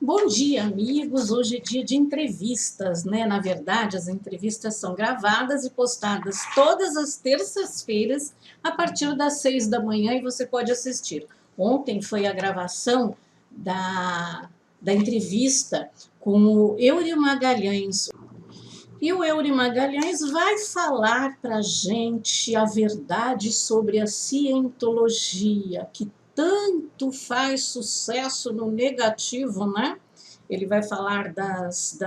Bom dia, amigos. Hoje é dia de entrevistas, né? Na verdade, as entrevistas são gravadas e postadas todas as terças-feiras, a partir das 6 da manhã, e você pode assistir. Ontem foi a gravação da entrevista com o Eury Magalhães. E o Eury Magalhães vai falar para a gente a verdade sobre a cientologia, que tanto faz sucesso no negativo, né? Ele vai falar das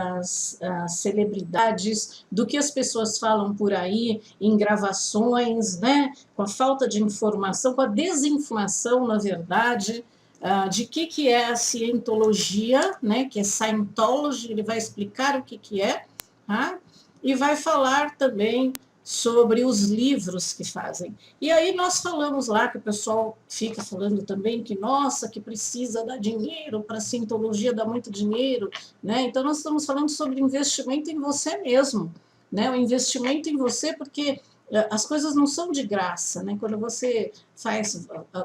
celebridades, do que as pessoas falam por aí em gravações, né? Com a falta de informação, com a desinformação, na verdade, de que é a cientologia, né? Que é Scientology, ele vai explicar o que é, tá? E vai falar também sobre os livros que fazem. E aí nós falamos lá, que o pessoal fica falando também que, nossa, que precisa dar dinheiro, para a cientologia dar muito dinheiro, né? Então nós estamos falando sobre investimento em você mesmo, né? O investimento em você, porque as coisas não são de graça, né? Quando você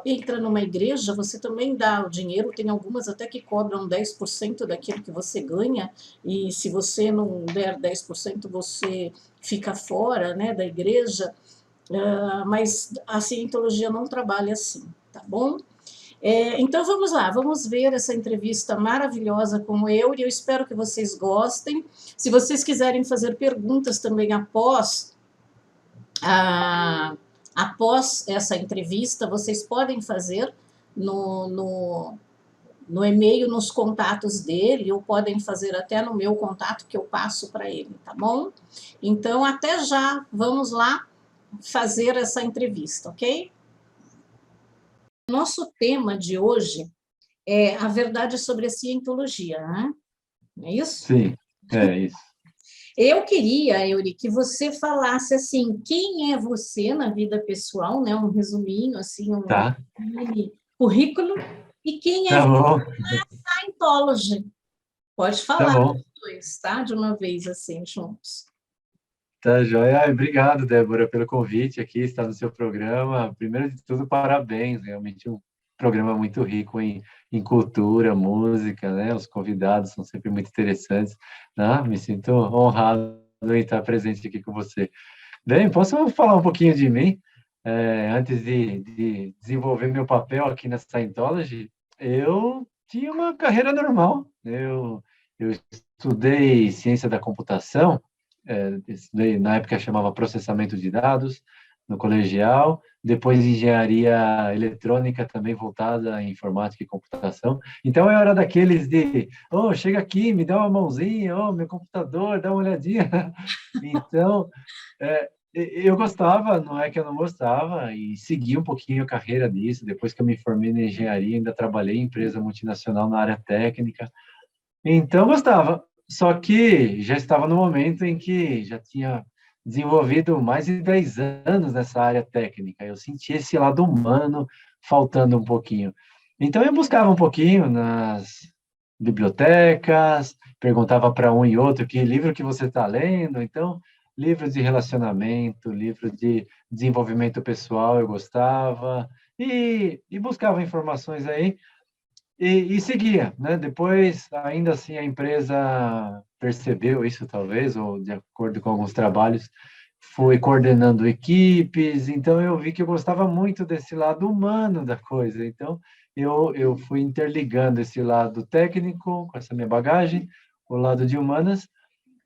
entra numa igreja, você também dá o dinheiro, tem algumas até que cobram 10% daquilo que você ganha, e se você não der 10%, você fica fora, né, da igreja, mas a cientologia não trabalha assim, tá bom? Então vamos lá, vamos ver essa entrevista maravilhosa com o Eury, eu espero que vocês gostem. Se vocês quiserem fazer perguntas também após essa entrevista, vocês podem fazer no e-mail, nos contatos dele, ou podem fazer até no meu contato que eu passo para ele, tá bom? Então, até já, vamos lá fazer essa entrevista, ok? Nosso tema de hoje é a verdade sobre a cientologia, né? Não é isso? Sim, é isso. Eu queria, Eury, que você falasse assim, quem é você na vida pessoal, né? Um resuminho, assim, um Tá, mini currículo, e quem é tá bom, Scientology. Pode tá falar bom. os dois, tá? De uma vez, assim, juntos. Tá joia. Ai, obrigado, Débora, pelo convite aqui, estar no seu programa. Primeiro de tudo, parabéns. Realmente um programa muito rico em cultura, música, né? Os convidados são sempre muito interessantes, né? Me sinto honrado em estar presente aqui com você. Bem, posso falar um pouquinho de mim? Antes de desenvolver meu papel aqui na Scientology, eu tinha uma carreira normal. Eu estudei ciência da computação, estudei, na época chamava processamento de dados, no colegial, depois engenharia eletrônica, também voltada em informática e computação. Então, eu era daqueles oh, chega aqui, me dá uma mãozinha, oh, meu computador, dá uma olhadinha. Então, eu gostava, não é que eu não gostava, e segui um pouquinho a carreira nisso. Depois que eu me formei na engenharia, ainda trabalhei em empresa multinacional na área técnica. Então, gostava. Só que já estava no momento em que já tinha desenvolvido mais de 10 anos nessa área técnica. Eu senti esse lado humano faltando um pouquinho. Então, eu buscava um pouquinho nas bibliotecas, perguntava para um e outro que livro que você está lendo. Então, livros de relacionamento, livro de desenvolvimento pessoal, eu gostava, e buscava informações aí, e seguia, né? Depois, ainda assim, a empresa percebeu isso, talvez, ou de acordo com alguns trabalhos, foi coordenando equipes, então eu vi que eu gostava muito desse lado humano da coisa, então eu fui interligando esse lado técnico, com essa minha bagagem, o lado de humanas,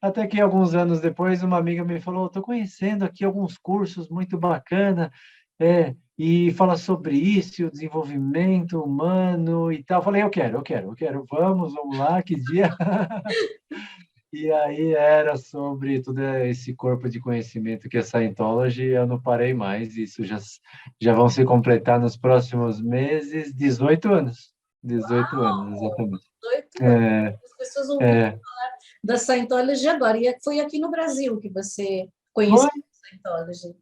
até que alguns anos depois, uma amiga me falou: estou conhecendo aqui alguns cursos muito bacana, e fala sobre isso, o desenvolvimento humano e tal. Eu falei: eu quero, vamos lá, que dia? E aí era sobre todo esse corpo de conhecimento que é Scientology, eu não parei mais, isso já vão se completar nos próximos meses 18 anos. 18 anos, exatamente. 18 anos. É, As pessoas ouviram é, da Scientology agora. E foi aqui no Brasil que você foi, conheceu a Scientology.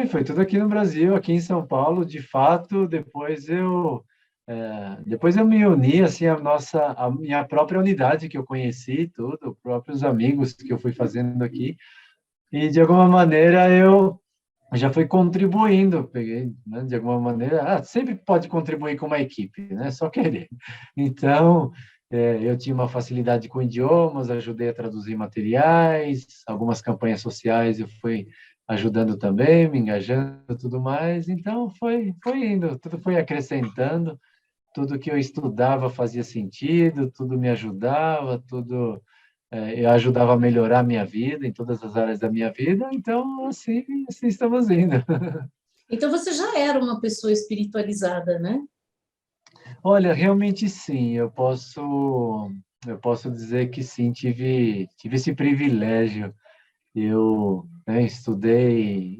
foi tudo aqui no Brasil, aqui em São Paulo, de fato. Depois eu me uni assim a minha própria unidade que eu conheci, tudo, próprios amigos que eu fui fazendo aqui, e de alguma maneira eu já fui contribuindo, peguei, né, de alguma maneira, sempre pode contribuir com uma equipe, né? Só querer. Então Eu tinha uma facilidade com idiomas, ajudei a traduzir materiais, algumas campanhas sociais eu fui ajudando também, me engajando, tudo mais. Então, foi indo, tudo foi acrescentando, tudo que eu estudava fazia sentido, tudo me ajudava, eu ajudava a melhorar a minha vida, em todas as áreas da minha vida. Então, assim estamos indo. Então você já era uma pessoa espiritualizada, né? Olha, realmente sim, eu posso dizer que sim, tive esse privilégio. Eu, né, estudei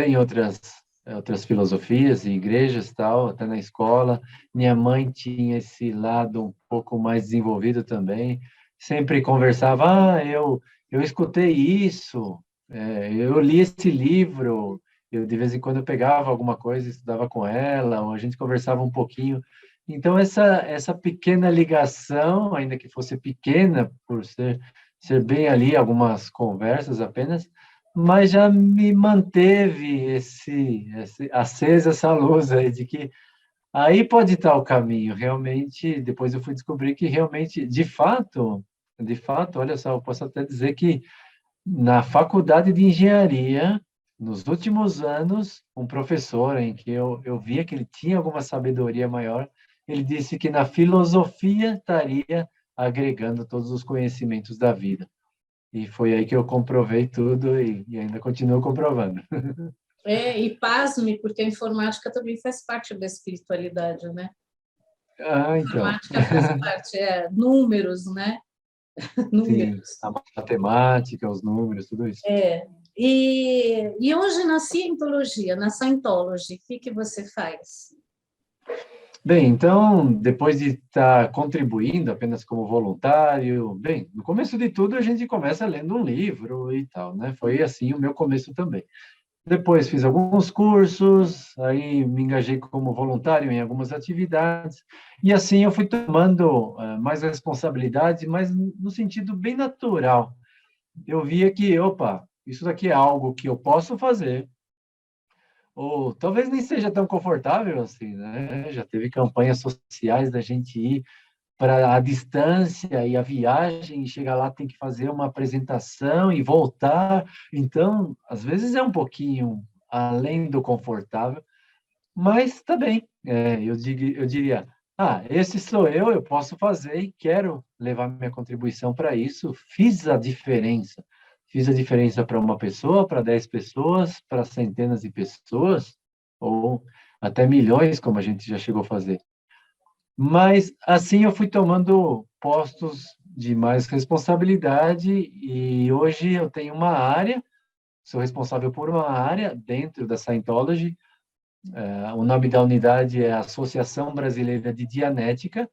em outras filosofias e igrejas, tal, até na escola. Minha mãe tinha esse lado um pouco mais desenvolvido também. Sempre conversava, eu escutei isso, eu li esse livro. Eu, de vez em quando, eu pegava alguma coisa, estudava com ela, ou a gente conversava um pouquinho. Então, essa pequena ligação, ainda que fosse pequena, por ser bem ali algumas conversas apenas, mas já me manteve acesa essa luz aí de que aí pode estar o caminho. Realmente, depois eu fui descobrir que realmente, de fato, olha só, eu posso até dizer que na faculdade de engenharia, nos últimos anos, um professor em que eu via que ele tinha alguma sabedoria maior, ele disse que na filosofia estaria agregando todos os conhecimentos da vida. E foi aí que eu comprovei tudo e ainda continuo comprovando. E pasme, porque a informática também faz parte da espiritualidade, né? Ah, A então, informática faz parte, números, né? sim, Números. a matemática, os números, tudo isso. E hoje na Scientologia, na Scientology, o que você faz? Bem, então, depois de estar contribuindo apenas como voluntário, bem, no começo de tudo a gente começa lendo um livro e tal, né? Foi assim o meu começo também. Depois fiz alguns cursos, aí me engajei como voluntário em algumas atividades, e assim eu fui tomando mais responsabilidade, mas no sentido bem natural. Eu via que, opa, isso daqui é algo que eu posso fazer, ou talvez nem seja tão confortável assim, né? Já teve campanhas sociais da gente ir para a distância e a viagem, e chegar lá tem que fazer uma apresentação e voltar. Então, às vezes é um pouquinho além do confortável, mas tá bem. Eu diria, esse sou eu posso fazer e quero levar minha contribuição para isso. Fiz a diferença. Fiz a diferença para uma pessoa, para 10 pessoas, para centenas de pessoas, ou até milhões, como a gente já chegou a fazer. Mas assim eu fui tomando postos de mais responsabilidade e hoje eu tenho uma área, sou responsável por uma área dentro da Scientology. O nome da unidade é Associação Brasileira de Dianética.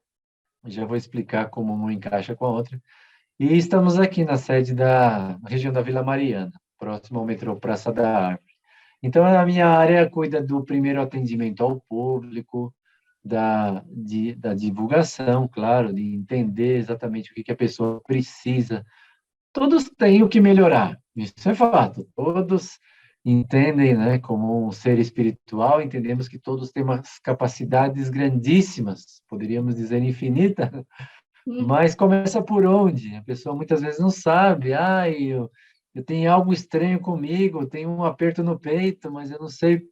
Já vou explicar como uma encaixa com a outra. E estamos aqui na sede da região da Vila Mariana, próximo ao metrô Praça da Árvore. Então, a minha área cuida do primeiro atendimento ao público, da divulgação, claro, de entender exatamente o que a pessoa precisa. Todos têm o que melhorar, isso é fato. Todos entendem, né, como um ser espiritual, entendemos que todos têm umas capacidades grandíssimas, poderíamos dizer infinitas, mas começa por onde? A pessoa muitas vezes não sabe. Eu tenho algo estranho comigo, eu tenho um aperto no peito, mas eu não sei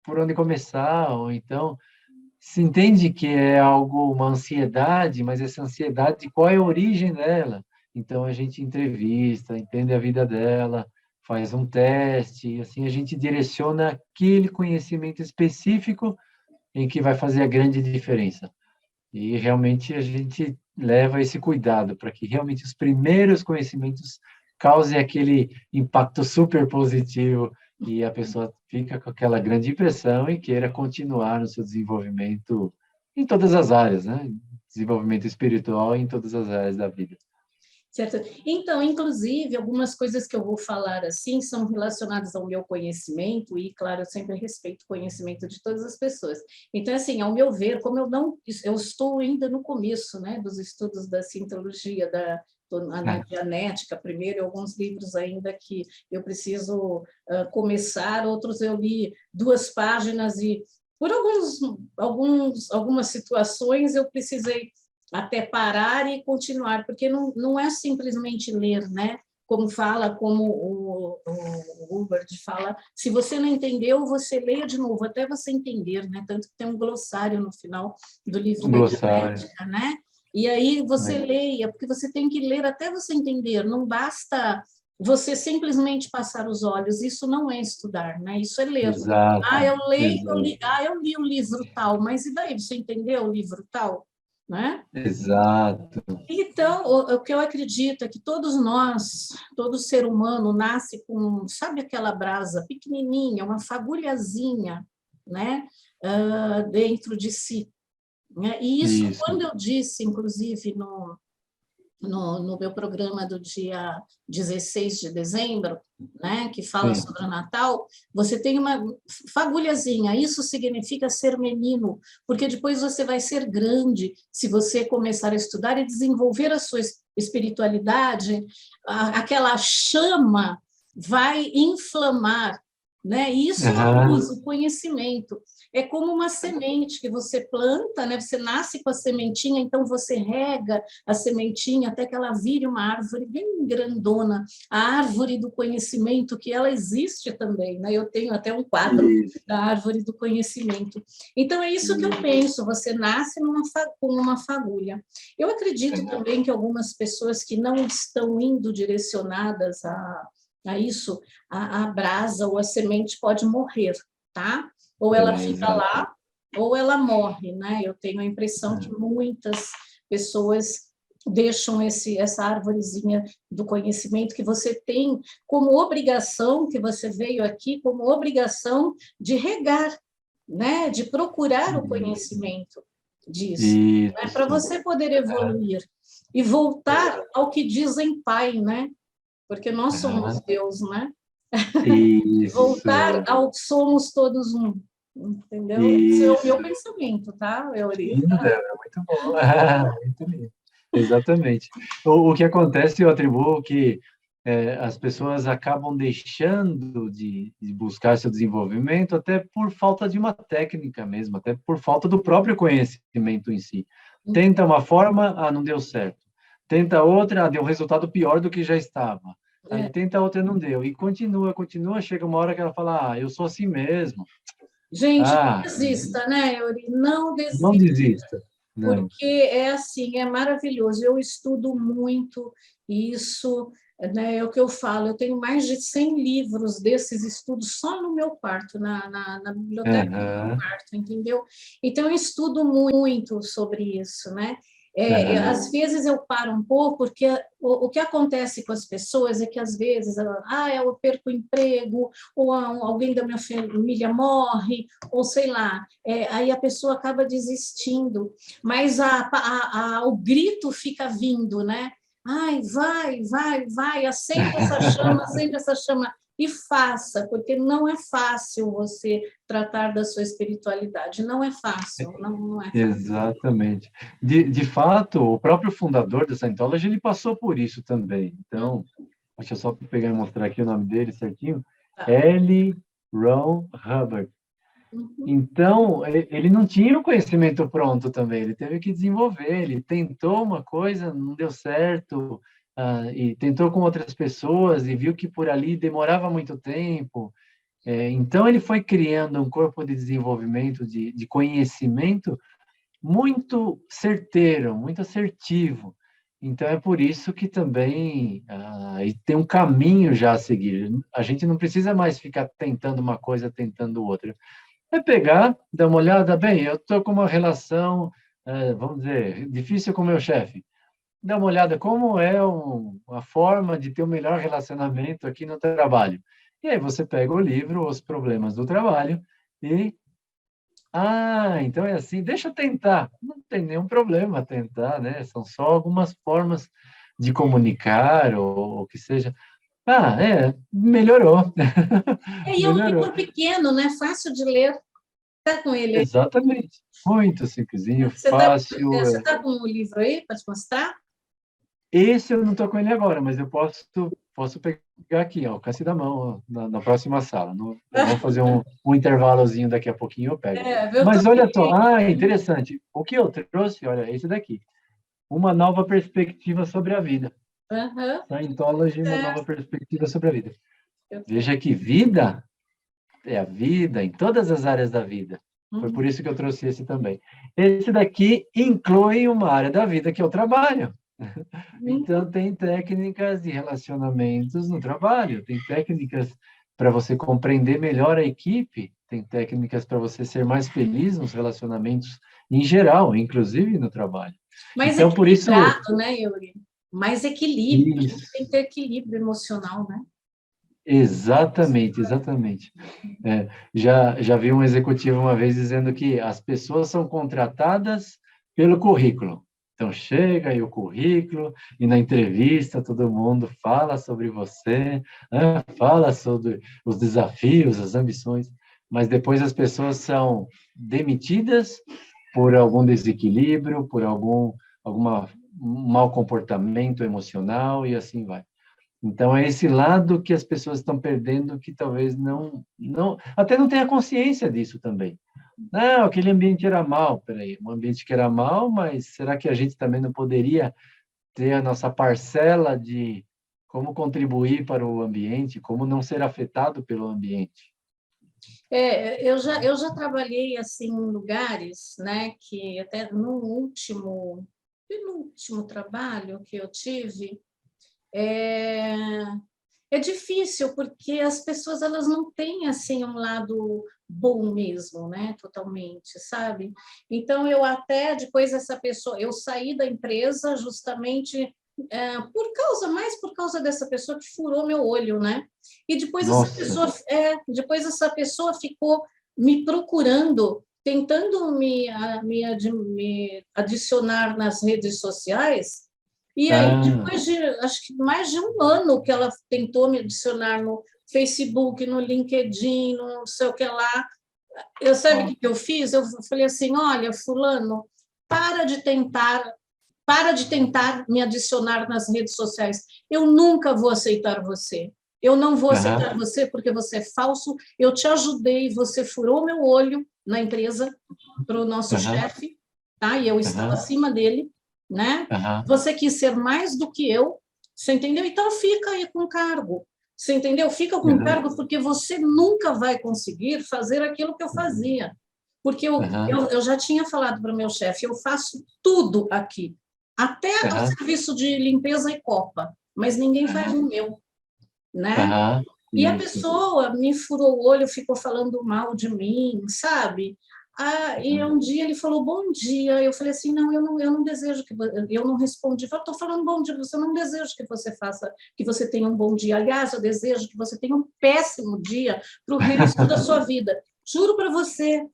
por onde começar. Ou então, se entende que é algo, uma ansiedade, mas essa ansiedade, qual é a origem dela? Então, a gente entrevista, entende a vida dela, faz um teste, e assim a gente direciona aquele conhecimento específico em que vai fazer a grande diferença. E realmente a gente leva esse cuidado para que realmente os primeiros conhecimentos causem aquele impacto super positivo e a pessoa fica com aquela grande impressão e queira continuar no seu desenvolvimento em todas as áreas, né? Desenvolvimento espiritual em todas as áreas da vida. Certo? Então, inclusive, algumas coisas que eu vou falar assim são relacionadas ao meu conhecimento e, claro, eu sempre respeito o conhecimento de todas as pessoas. Então, assim, ao meu ver, como eu estou ainda no começo, né, dos estudos da Scientologia, na Dianética, primeiro, e alguns livros ainda que eu preciso começar, outros eu li 2 páginas e por algumas situações eu precisei até parar e continuar, porque não é simplesmente ler, né? Como o Hubbard fala, se você não entendeu, você leia de novo, até você entender, né? Tanto que tem um glossário no final do livro Um da glossário. Dialética, né? E aí você Né? leia, porque você tem que ler até você entender, não basta você simplesmente passar os olhos, isso não é estudar, né? Isso é ler. Exato, Ah, eu leio, exato, eu li o livro tal, mas e daí? Você entendeu o livro tal? Né? exato. Então, o que eu acredito é que todos nós, todo ser humano nasce com, sabe aquela brasa pequenininha, uma fagulhazinha, né, dentro de si, né? E isso, Isso. quando eu disse, inclusive, no meu programa do dia 16 de dezembro, né, que fala Sim. sobre o Natal, você tem uma fagulhazinha, isso significa ser menino, porque depois você vai ser grande, se você começar a estudar e desenvolver a sua espiritualidade, aquela chama vai inflamar, né? Isso é a Aham. luz, o conhecimento. É como uma semente que você planta, né? Você nasce com a sementinha, então você rega a sementinha até que ela vire uma árvore bem grandona, a árvore do conhecimento, que ela existe também, né? Eu tenho até um quadro Isso. da árvore do conhecimento. Então, é isso que eu penso, você nasce com uma fagulha. Eu acredito também que algumas pessoas que não estão indo direcionadas a isso, a brasa ou a semente pode morrer, tá? Ou ela É, fica exato. lá, ou ela morre, né? Eu tenho a impressão que muitas pessoas deixam essa árvorezinha do conhecimento que você tem como obrigação, que você veio aqui como obrigação de regar, né? De procurar o conhecimento disso, né? Para Isso. você poder evoluir e voltar ao que dizem Pai, né? Porque nós somos Aham. Deus, né? Voltar Isso. ao somos todos um, entendeu? Esse é o meu Isso. pensamento, tá, Euri? Lindo, é muito bom. Muito lindo. Exatamente. O que acontece, eu atribuo que as pessoas acabam deixando de buscar seu desenvolvimento até por falta de uma técnica mesmo, até por falta do próprio conhecimento em si. Tenta uma forma, não deu certo. Tenta outra, deu um resultado pior do que já estava. Aí É. tenta outra, não deu. E continua, continua, chega uma hora que ela fala, eu sou assim mesmo. Gente, não Ah, desista, né, Euri? Não não desista, desista. Não. porque é assim, é maravilhoso. Eu estudo muito isso, né? É o que eu falo. Eu tenho mais de 100 livros desses estudos só no meu quarto, na biblioteca do meu Aham, quarto, entendeu? Então, eu estudo muito sobre isso, né? aham. Às vezes eu paro um pouco, porque o que acontece com as pessoas é que às vezes, eu perco o emprego, ou alguém da minha família morre, ou sei lá, aí a pessoa acaba desistindo, mas o grito fica vindo, né? Ai, vai, vai, vai, acende essa chama e faça, porque não é fácil você tratar da sua espiritualidade, não é fácil, não é fácil. Exatamente. De fato, o próprio fundador da Scientology, ele passou por isso também. Então, deixa eu só pegar e mostrar aqui o nome dele certinho. Tá. L. Ron Hubbard. Uhum. Então, ele não tinha o conhecimento pronto também, ele teve que desenvolver, ele tentou uma coisa, não deu certo, e tentou com outras pessoas e viu que por ali demorava muito tempo. Então, ele foi criando um corpo de desenvolvimento, de conhecimento muito certeiro, muito assertivo. Então, é por isso que também e tem um caminho já a seguir. A gente não precisa mais ficar tentando uma coisa, tentando outra. É pegar, dar uma olhada, bem, eu estou com uma relação, vamos dizer, difícil com o meu chefe. Dá uma olhada como é uma forma de ter um melhor relacionamento aqui no trabalho. E aí você pega o livro, Os Problemas do Trabalho, e, então é assim, deixa eu tentar. Não tem nenhum problema tentar, né? São só algumas formas de comunicar, ou o que seja. Melhorou. E é um Melhorou. livro pequeno, né? Fácil de ler. Está com ele aí? Exatamente. Muito simplesinho, Você está fácil. você tá com o livro aí para te mostrar? Esse eu não estou com ele agora, mas eu posso pegar aqui, ó, alcance da mão, ó, na próxima sala. Vamos fazer um intervalozinho daqui a pouquinho, eu pego. Eu Mas olha só, também. interessante. O que eu trouxe, olha, esse daqui. uma nova perspectiva sobre a vida. Aham. Scientology, uma É, nova perspectiva sobre a vida. eu- Veja que vida é a vida em todas as áreas da vida. Foi Uhum. por isso que eu trouxe esse também. Esse daqui inclui uma área da vida que é o trabalho. Então, tem técnicas de relacionamentos no trabalho, tem técnicas para você compreender melhor a equipe, tem técnicas para você ser mais feliz nos relacionamentos em geral, inclusive no trabalho. Mais Então, por isso, equilibrado, né, Yuri? Mais equilíbrio. A gente tem isso, que ter equilíbrio emocional, né? exatamente, exatamente. Já vi um executivo uma vez dizendo que as pessoas são contratadas pelo currículo. Então, chega aí o currículo, e na entrevista todo mundo fala sobre você, né? Fala sobre os desafios, as ambições, mas depois as pessoas são demitidas por algum desequilíbrio, por alguma mau comportamento emocional, e assim vai. Então, é esse lado que as pessoas estão perdendo, que talvez até não tenha consciência disso também. Não, aquele ambiente era mal, peraí, um ambiente que era mal, mas será que a gente também não poderia ter a nossa parcela de como contribuir para o ambiente, como não ser afetado pelo ambiente? Eu já trabalhei assim em lugares, né, que até no penúltimo trabalho que eu tive, é, é difícil porque as pessoas elas não têm assim um lado bom mesmo, né, totalmente, sabe? Então eu até depois essa pessoa, eu saí da empresa justamente mais por causa dessa pessoa que furou meu olho, né? E Nossa, depois essa pessoa ficou me procurando, tentando me adicionar nas redes sociais. E aí, ah, depois de, acho que mais de um ano que ela tentou me adicionar no Facebook, no LinkedIn, no não sei o que lá, eu sabe o ó, que eu fiz? Eu falei assim, olha, fulano, para de tentar para de tentar me adicionar nas redes sociais. Eu nunca vou aceitar você. Eu não vou aham, aceitar você porque você é falso. Eu te ajudei, você furou meu olho na empresa para o nosso aham, chefe, tá? E eu estava aham, acima dele, né? aham, Você quis ser mais do que eu, você entendeu? Então fica aí com cargo. Você entendeu? Fica com aham, cargo porque você nunca vai conseguir fazer aquilo que eu fazia. Porque eu, aham, eu, eu já tinha falado para o meu chefe, eu faço tudo aqui até o aham, serviço de limpeza e copa, mas ninguém faz o meu, né? aham, E a isso. pessoa me furou o olho, ficou falando mal de mim, sabe? E Aham, um dia ele falou bom dia. Eu falei assim, não, eu não desejo que eu não respondi. Eu estou falando bom dia, você não desejo que você faça, que você tenha um bom dia. Aliás, eu desejo que você tenha um péssimo dia para o resto da sua vida. Juro para você,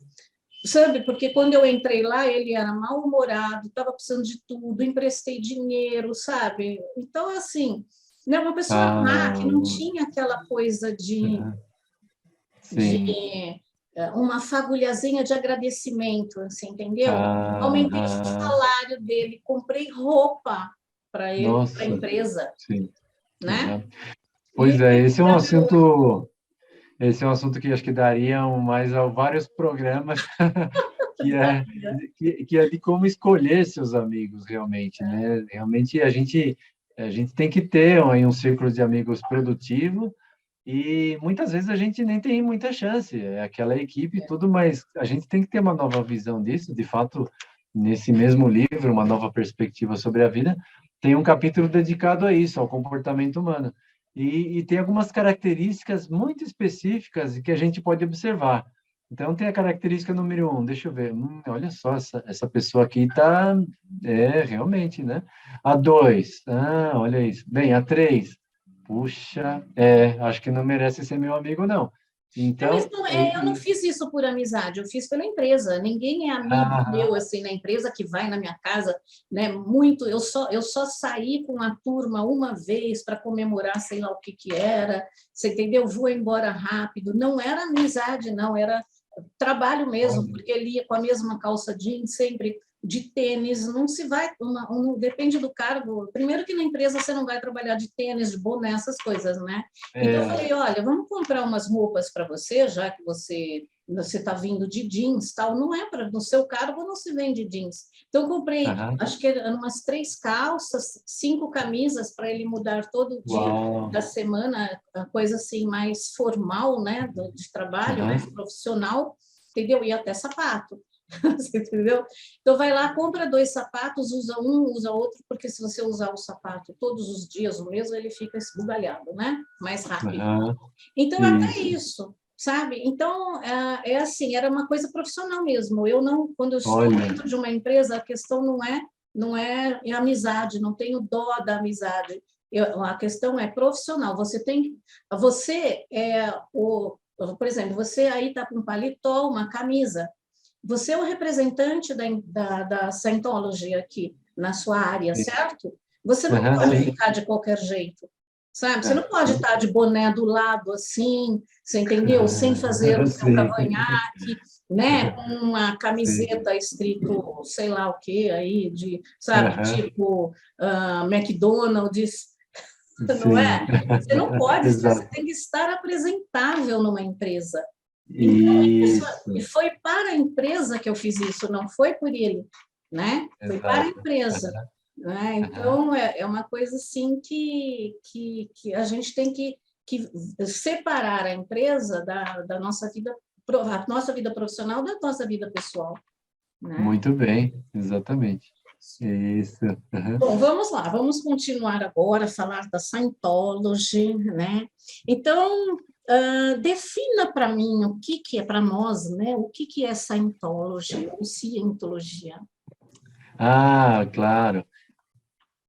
sabe? Porque quando eu entrei lá, ele era mal-humorado, estava precisando de tudo, emprestei dinheiro, sabe? Então, assim, né, uma pessoa má, que não ah, tinha aquela coisa aham, de sim, uma fagulhazinha de agradecimento, assim, entendeu? Aumentei o aham, salário dele, comprei roupa para ele, para a nossa, empresa, sim. né? Aham. E Pois é, esse é um assunto que acho que daria mais a vários programas, que é, que é de como escolher seus amigos realmente, né? Realmente a gente tem que ter aí um círculo de amigos produtivo, e muitas vezes a gente nem tem muita chance, é aquela equipe e tudo, mas a gente tem que ter uma nova visão disso. De fato, nesse mesmo livro, Uma Nova Perspectiva sobre a Vida, tem um capítulo dedicado a isso, ao comportamento humano. E tem algumas características muito específicas que a gente pode observar. Então, tem a característica número 1, deixa eu ver, olha só, essa pessoa aqui está, realmente, né? A 2, olha isso. Bem, a 3, puxa, acho que não merece ser meu amigo, não. Mas Então, não, eu não fiz isso por amizade, eu fiz pela empresa. Ninguém é amigo aham, meu assim na empresa que vai na minha casa, né? Muito. Eu só saí com a turma uma vez para comemorar, sei lá o que que era. Você entendeu? Vou embora rápido. Não era amizade, não era trabalho mesmo, olha, porque ele ia com a mesma calça jeans sempre de tênis, não se vai, depende do cargo. Primeiro que na empresa você não vai trabalhar de tênis, de boné, essas coisas, né? Então eu é, falei, olha, vamos comprar umas roupas para você, já que você você está vindo de jeans, tal, não é para no seu cargo não se vende jeans. Então eu comprei, Aham. acho que eram umas 3 calças, 5 camisas para ele mudar todo dia Uau. da semana, a coisa assim mais formal, né, de trabalho, mais Aham. profissional, entendeu? E até sapato. Você entendeu? Então vai lá, compra 2 sapatos, usa um, usa outro, porque se você usar o sapato todos os dias o mesmo, ele fica esbugalhado, né? Mais rápido. Aham. Então, até Isso. isso, sabe? Então, é assim, era uma coisa profissional mesmo. Eu não, quando eu estou Olha. dentro de uma empresa, a questão não é amizade, não tenho dó da amizade. A questão é profissional. Você é por exemplo, você aí está com um paletó, uma camisa. Você é o representante da Scientology aqui na sua área, Sim. certo? Você não Aham, pode sim. ficar de qualquer jeito, sabe? Você É, não pode sim. estar de boné do lado assim, você entendeu? Sem fazer o seu Sim. cavanhaque, né? Com uma Sim. camiseta escrito sei lá o que aí, sabe? Aham. Tipo McDonald's, não Sim. é? Você não pode, você Exato. tem que estar apresentável numa empresa. Então, e Isso. foi para a empresa que eu fiz isso, não foi por ele, né? Foi para a Exato. empresa, Aham. né? Aham. Então, é uma coisa assim que a gente tem que separar a empresa da nossa vida, a nossa vida profissional da nossa vida pessoal, né? Muito bem, exatamente. Isso. Aham. Bom, vamos lá, vamos continuar agora a falar da Scientology, né? Então, defina para mim o que é para nós, né? O que é Scientology ou Cientologia? Ah, claro.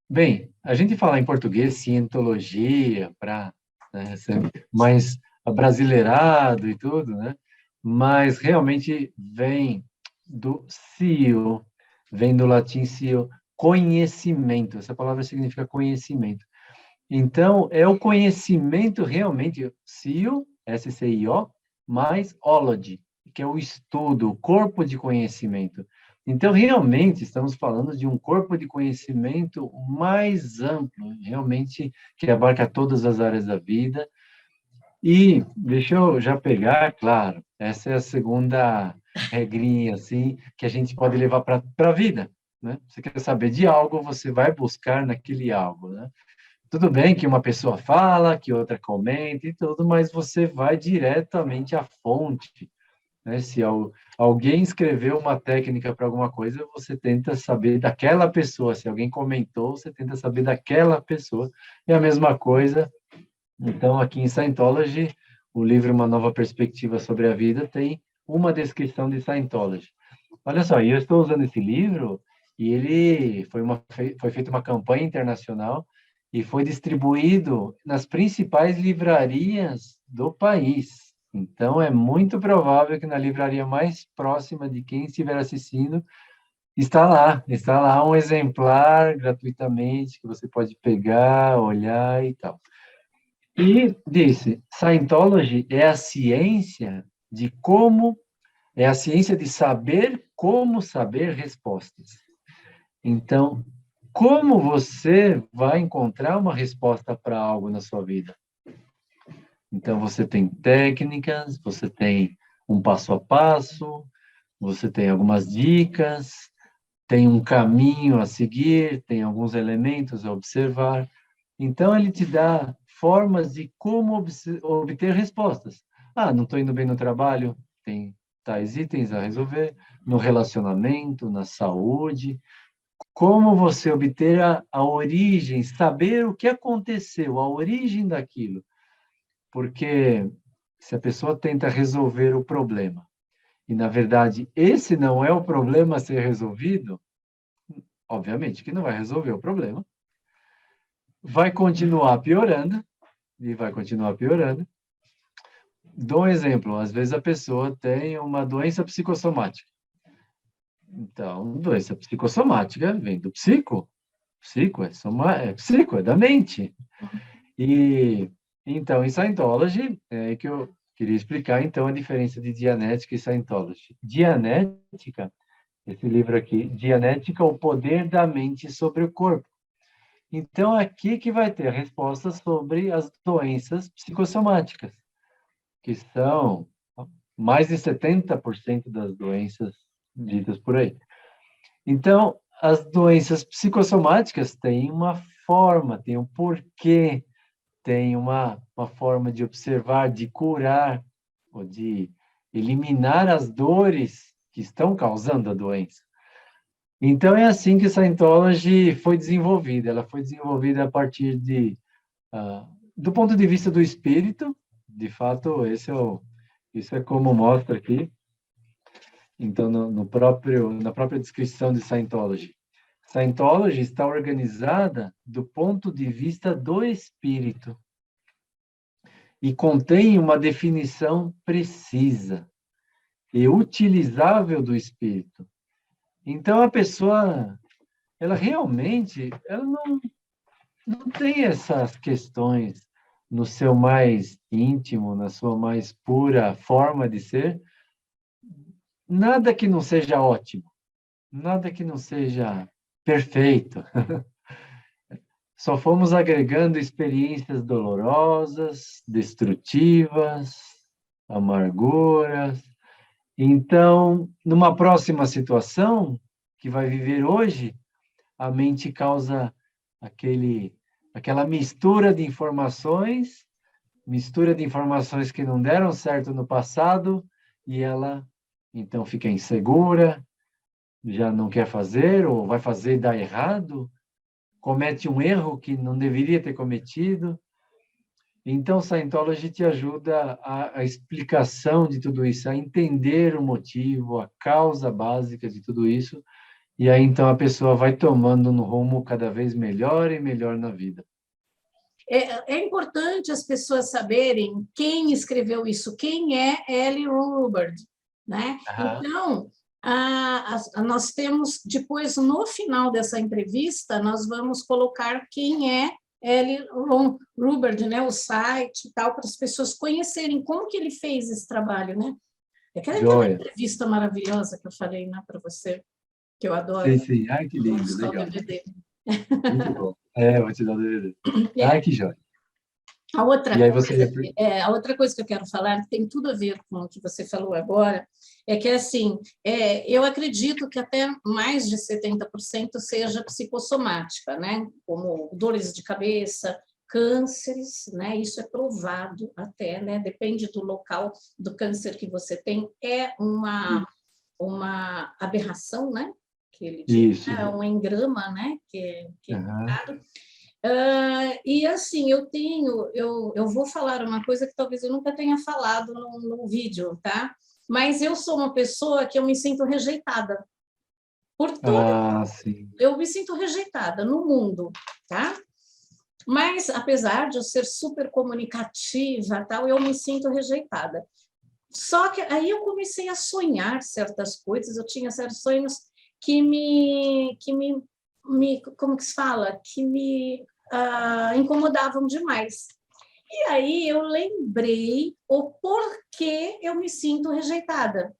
Bem, a gente fala em português cientologia para, né, ser mais abrasileirado e tudo, né? Mas realmente vem do cio, vem do latim cio, conhecimento. Essa palavra significa conhecimento. Então, é o conhecimento realmente, cio, S-C-I-O, mais ology, que é o estudo, o corpo de conhecimento. Então, realmente, estamos falando de um corpo de conhecimento mais amplo, realmente, que abarca todas as áreas da vida. E, deixa eu já pegar, claro, essa é a segunda regrinha, assim, que a gente pode levar para a vida, né? Você quer saber de algo, você vai buscar naquele algo, né? Tudo bem que uma pessoa fala, que outra comenta e tudo, mas você vai diretamente à fonte, né? Se alguém escreveu uma técnica para alguma coisa, você tenta saber daquela pessoa. Se alguém comentou, você tenta saber daquela pessoa. É a mesma coisa. Então, aqui em Scientology, o livro Uma Nova Perspectiva sobre a Vida tem uma descrição de Scientology. Olha só, eu estou usando esse livro e ele foi feita uma campanha internacional e foi distribuído nas principais livrarias do país. Então, é muito provável que na livraria mais próxima de quem estiver assistindo está lá um exemplar gratuitamente que você pode pegar, olhar e tal. E disse, Scientology é a ciência de como é a ciência de saber como saber respostas. Então, como você vai encontrar uma resposta para algo na sua vida? Então, você tem técnicas, você tem um passo a passo, você tem algumas dicas, tem um caminho a seguir, tem alguns elementos a observar. Então, ele te dá formas de como obter respostas. Ah, não estou indo bem no trabalho? Tem tais itens a resolver. No relacionamento, na saúde. Como você obter a origem, saber o que aconteceu, a origem daquilo. Porque se a pessoa tenta resolver o problema, e na verdade esse não é o problema a ser resolvido, obviamente que não vai resolver o problema, vai continuar piorando, e vai continuar piorando. Dou um exemplo, às vezes a pessoa tem uma doença psicossomática. Então, doença psicossomática vem do psico. Psico é psico, é da mente. E então, em Scientology, é que eu queria explicar então a diferença de Dianética e Scientology. Dianética, esse livro aqui, Dianética, o poder da mente sobre o corpo. Então, aqui que vai ter a resposta sobre as doenças psicossomáticas, que são mais de 70% das doenças ditas por aí. Então, as doenças psicossomáticas têm uma forma, têm um porquê, têm uma forma de observar, de curar, ou de eliminar as dores que estão causando a doença. Então, é assim que a Scientology foi desenvolvida. Ela foi desenvolvida a partir do ponto de vista do espírito. De fato, isso é como mostra aqui. Então, na própria descrição de Scientology. Scientology está organizada do ponto de vista do espírito e contém uma definição precisa e utilizável do espírito. Então, a pessoa, ela realmente, ela não tem essas questões no seu mais íntimo, na sua mais pura forma de ser, nada que não seja ótimo, nada que não seja perfeito. Só fomos agregando experiências dolorosas, destrutivas, amarguras. Então, numa próxima situação que vai viver hoje, a mente causa aquela mistura de informações que não deram certo no passado, e ela então fica insegura, já não quer fazer, ou vai fazer e dá errado, comete um erro que não deveria ter cometido. Então, Scientology te ajuda a explicação de tudo isso, a entender o motivo, a causa básica de tudo isso, e aí então a pessoa vai tomando um rumo cada vez melhor e melhor na vida. É importante as pessoas saberem quem escreveu isso, quem é L. Ron Hubbard, né? Então, nós temos, depois, no final dessa entrevista, nós vamos colocar quem é L. Ron Hubbard, né? O site e tal, para as pessoas conhecerem como que ele fez esse trabalho, né? Aquela entrevista maravilhosa que eu falei, né, para você, que eu adoro. Sim. Ai, que lindo, legal. DVD. Muito bom. Vou te dar o DVD. Ai, que joia. A outra coisa que eu quero falar, que tem tudo a ver com o que você falou agora, é que, assim, eu acredito que até mais de 70% seja psicossomática, né? Como dores de cabeça, cânceres, né? Isso é provado até, né? Depende do local do câncer que você tem, é uma aberração, né? Que ele diz, é um engrama, né? Que é claro. E assim, eu vou falar uma coisa que talvez eu nunca tenha falado no vídeo, tá? Mas eu sou uma pessoa que eu me sinto rejeitada. Por tudo. Eu me sinto rejeitada no mundo, tá? Mas, apesar de eu ser super comunicativa, tal, eu me sinto rejeitada. Só que aí eu comecei a sonhar certas coisas, eu tinha certos sonhos que me como que se fala? Que me incomodavam demais. E aí eu lembrei o porquê eu me sinto rejeitada.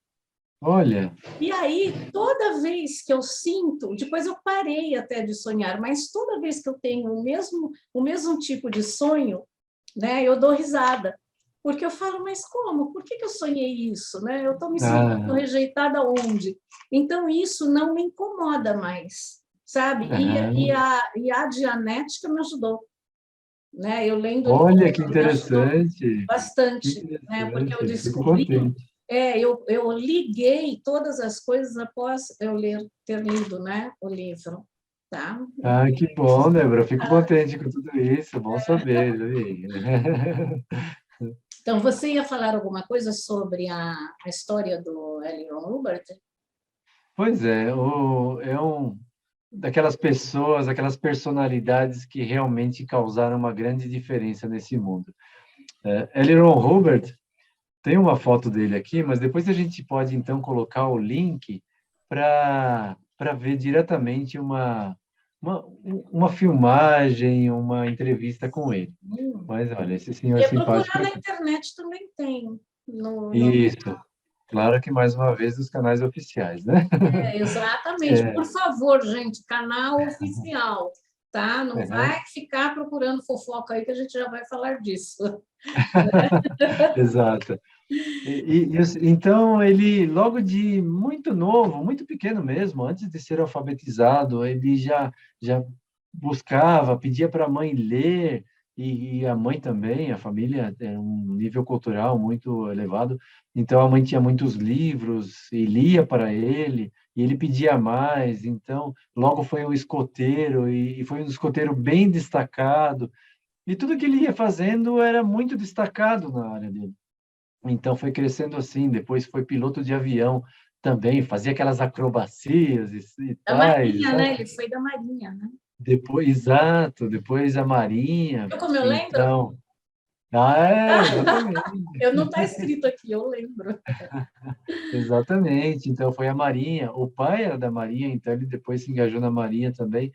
Olha! E aí, toda vez que eu sinto, depois eu parei até de sonhar, mas toda vez que eu tenho o mesmo tipo de sonho, né, eu dou risada. Porque eu falo, mas como? Por que eu sonhei isso? Né? Eu estou me sentindo rejeitada onde? Então, isso não me incomoda mais, sabe? E a Dianética me ajudou. Né? Eu lendo... Olha, que interessante! Bastante, que interessante. Né? Porque eu descobri... eu liguei todas as coisas após eu ter lido, né, o livro. Tá? Que bom, Débora. Fico contente com tudo isso. Bom saber. Então, você ia falar alguma coisa sobre a história do L. Ron Hubbard? Pois é, daquelas pessoas, aquelas personalidades que realmente causaram uma grande diferença nesse mundo. L. Ron Hubbard, tem uma foto dele aqui, mas depois a gente pode, então, colocar o link para ver diretamente uma filmagem, uma entrevista com ele. Mas, olha, esse senhor simpático... procurar na internet também tem. Isso. Claro que, mais uma vez, os canais oficiais, né? Exatamente. Por favor, gente, canal oficial. tá? Não Aham. vai ficar procurando fofoca aí, que a gente já vai falar disso. Exato. Então, ele, logo de muito novo, muito pequeno mesmo, antes de ser alfabetizado, ele já buscava, pedia para a mãe ler, e a mãe também, a família é um nível cultural muito elevado, então a mãe tinha muitos livros e lia para ele, e ele pedia mais, então logo foi um escoteiro, e foi um escoteiro bem destacado, e tudo que ele ia fazendo era muito destacado na área dele. Então foi crescendo assim, depois foi piloto de avião também, fazia aquelas acrobacias e Da tais, Marinha, sabe? né? Ele foi da Marinha, né? Depois, exato, depois a Marinha. Eu, como eu lembro? Então, exatamente, Eu não está escrito aqui, eu lembro. exatamente. Então foi a Marinha. O pai era da Marinha, então ele depois se engajou na Marinha também.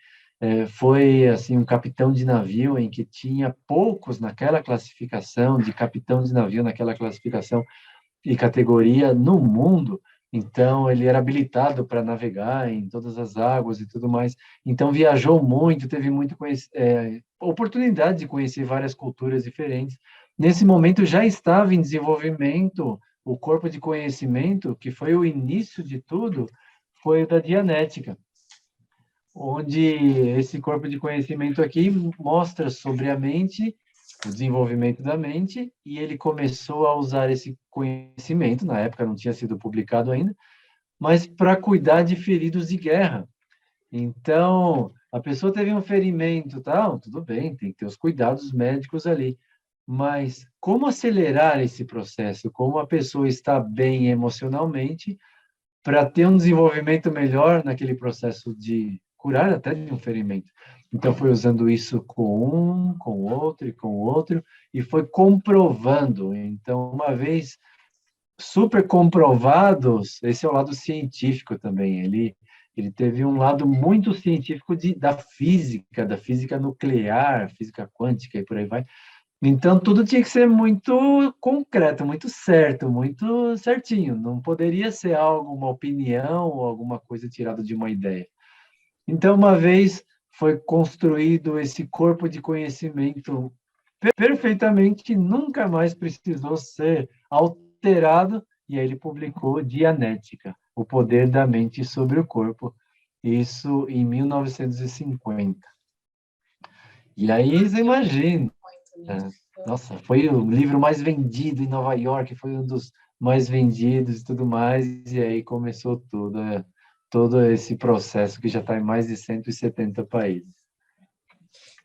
Foi assim um capitão de navio em que tinha poucos naquela classificação de capitão de navio naquela classificação e categoria no mundo, então ele era habilitado para navegar em todas as águas e tudo mais. Então viajou muito, teve muito oportunidade de conhecer várias culturas diferentes. Nesse momento já estava em desenvolvimento o corpo de conhecimento, que foi o início de tudo, foi o da Dianética, onde esse corpo de conhecimento aqui mostra sobre a mente, o desenvolvimento da mente, e ele começou a usar esse conhecimento, na época não tinha sido publicado ainda, mas para cuidar de feridos de guerra. Então, a pessoa teve um ferimento, tal, tudo bem, tem que ter os cuidados médicos ali, mas como acelerar esse processo? Como a pessoa está bem emocionalmente para ter um desenvolvimento melhor naquele processo de curar até de um ferimento. Então, foi usando isso com um, com outro e com outro, e foi comprovando. Então, uma vez super comprovados, esse é o lado científico também. Ele teve um lado muito científico da física nuclear, física quântica e por aí vai. Então, tudo tinha que ser muito concreto, muito certo, muito certinho. Não poderia ser algo, uma opinião ou alguma coisa tirada de uma ideia. Então, uma vez foi construído esse corpo de conhecimento perfeitamente, nunca mais precisou ser alterado, e aí ele publicou Dianética, o poder da mente sobre o corpo, isso em 1950. E aí você imagina, Muito lindo. né? Nossa, foi o livro mais vendido em Nova York, foi um dos mais vendidos e tudo mais, e aí começou tudo, todo esse processo que já está em mais de 170 países.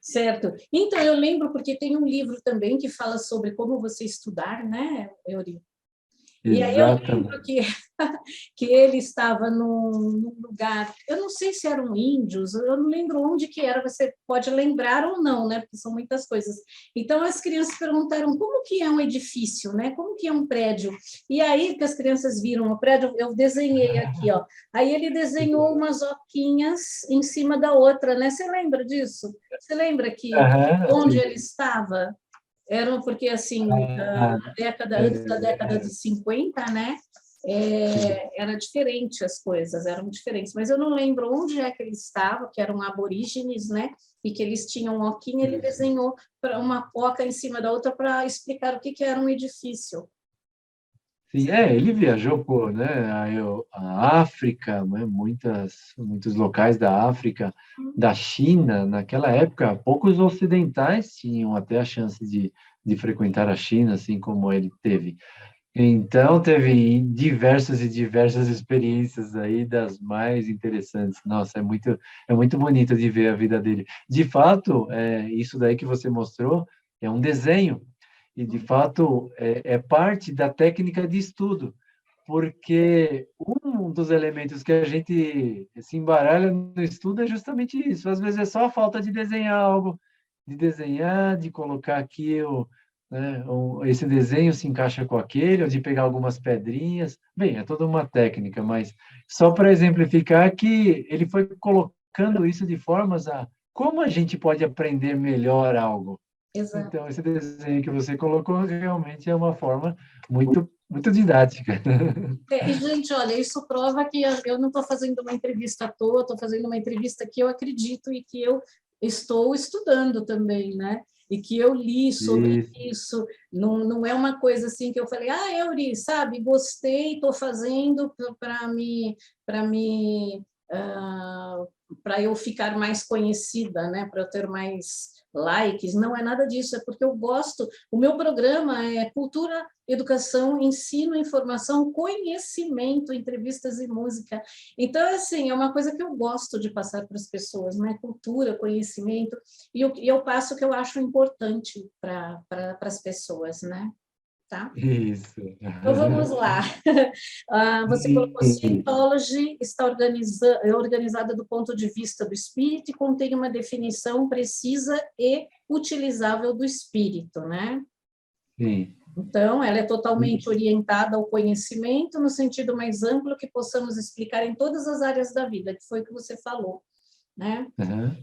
Certo. Então, eu lembro porque tem um livro também que fala sobre como você estudar, né, Euri? E aí eu lembro Exatamente. que ele estava num lugar, eu não sei se eram índios, eu não lembro onde que era, você pode lembrar ou não, né? Porque são muitas coisas. Então as crianças perguntaram como que é um edifício, né? Como que é um prédio? E aí que as crianças viram o prédio, eu desenhei aqui, ó. Aí ele desenhou umas oquinhas em cima da outra, né? Você lembra disso? Você lembra que Aham, onde sim. ele estava? Eram porque, assim, Ah, antes da década de 50, né? sim. Era diferente as coisas, eram diferentes. Mas eu não lembro onde é que ele estava, que eram aborígenes, né? E que eles tinham um oquinha, ele Isso. desenhou uma oca em cima da outra para explicar o que era um edifício. Sim, ele viajou por, né, a África, né, muitos locais da África, da China, naquela época, poucos ocidentais tinham até a chance de frequentar a China, assim como ele teve. Então, teve diversas e diversas experiências aí das mais interessantes. Nossa, é muito bonito de ver a vida dele. De fato, isso daí que você mostrou é um desenho, e de fato é parte da técnica de estudo, porque um dos elementos que a gente se embaralha no estudo é justamente isso. Às vezes é só a falta de desenhar algo, de desenhar, de colocar aqui né, esse desenho se encaixa com aquele, ou de pegar algumas pedrinhas. Bem, é toda uma técnica, mas só para exemplificar que ele foi colocando isso de formas a como a gente pode aprender melhor algo. Exato. Então, esse desenho que você colocou realmente é uma forma muito didática. E, gente, olha, isso prova que eu não estou fazendo uma entrevista à toa, estou fazendo uma entrevista que eu acredito e que eu estou estudando também, né? E que eu li sobre Isso. isso, não é uma coisa assim que eu falei, Euri, sabe, gostei, estou fazendo para me, para eu ficar mais conhecida, né? Para eu ter mais likes, não é nada disso, é porque eu gosto. O meu programa é cultura, educação, ensino, informação, conhecimento, entrevistas e música. Então, assim, é uma coisa que eu gosto de passar para as pessoas, né? Cultura, conhecimento, e eu passo o que eu acho importante para as pessoas, né? Tá? Isso. Então, vamos lá. Você colocou Scientology está organizada do ponto de vista do espírito e contém uma definição precisa e utilizável do espírito, né? Sim. Então, ela é totalmente orientada ao conhecimento no sentido mais amplo que possamos explicar em todas as áreas da vida, que foi o que você falou, né? Uhum.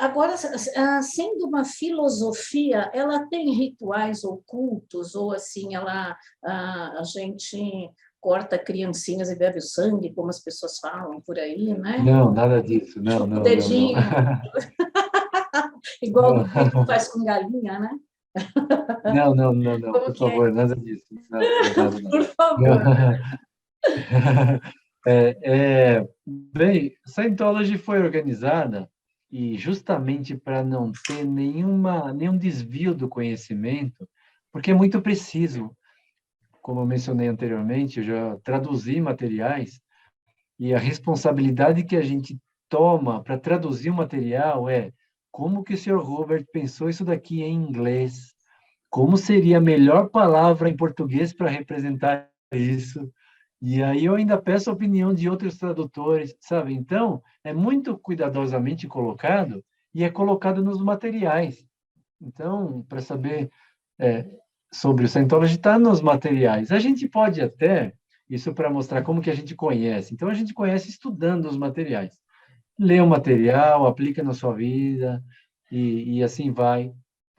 Agora, sendo uma filosofia, ela tem rituais ocultos, ou assim, a gente corta criancinhas e bebe o sangue, como as pessoas falam por aí, né? Não, nada disso. Não, Chupa o não, não, não. dedinho, igual o bicho faz com galinha, né? Não, não, não, não, Como por que é? favor, nada disso. Não, não, nada, não. Por favor. Bem, Scientology foi organizada e justamente para não ter nenhum desvio do conhecimento, porque é muito preciso. Como eu mencionei anteriormente, eu já traduzi materiais e a responsabilidade que a gente toma para traduzir o material é como que o Sr. Robert pensou isso daqui em inglês, como seria a melhor palavra em português para representar isso. E aí eu ainda peço a opinião de outros tradutores, sabe? Então, é muito cuidadosamente colocado e é colocado nos materiais. Então, para saber sobre o Scientology, está nos materiais. A gente pode até, isso para mostrar como que a gente conhece. Então, a gente conhece estudando os materiais. Lê o material, aplica na sua vida e assim vai.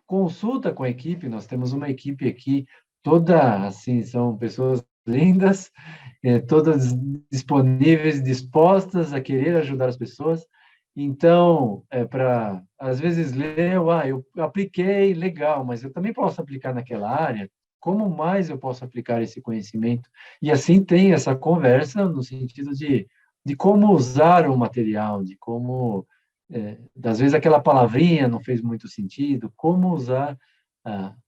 Consulta com a equipe, nós temos uma equipe aqui, toda assim, são pessoas lindas, todas disponíveis, dispostas a querer ajudar as pessoas. Então, para, às vezes, ler, eu apliquei, legal, mas eu também posso aplicar naquela área, como mais eu posso aplicar esse conhecimento? E assim tem essa conversa no sentido de como usar o material, de como, às vezes aquela palavrinha não fez muito sentido, como usar,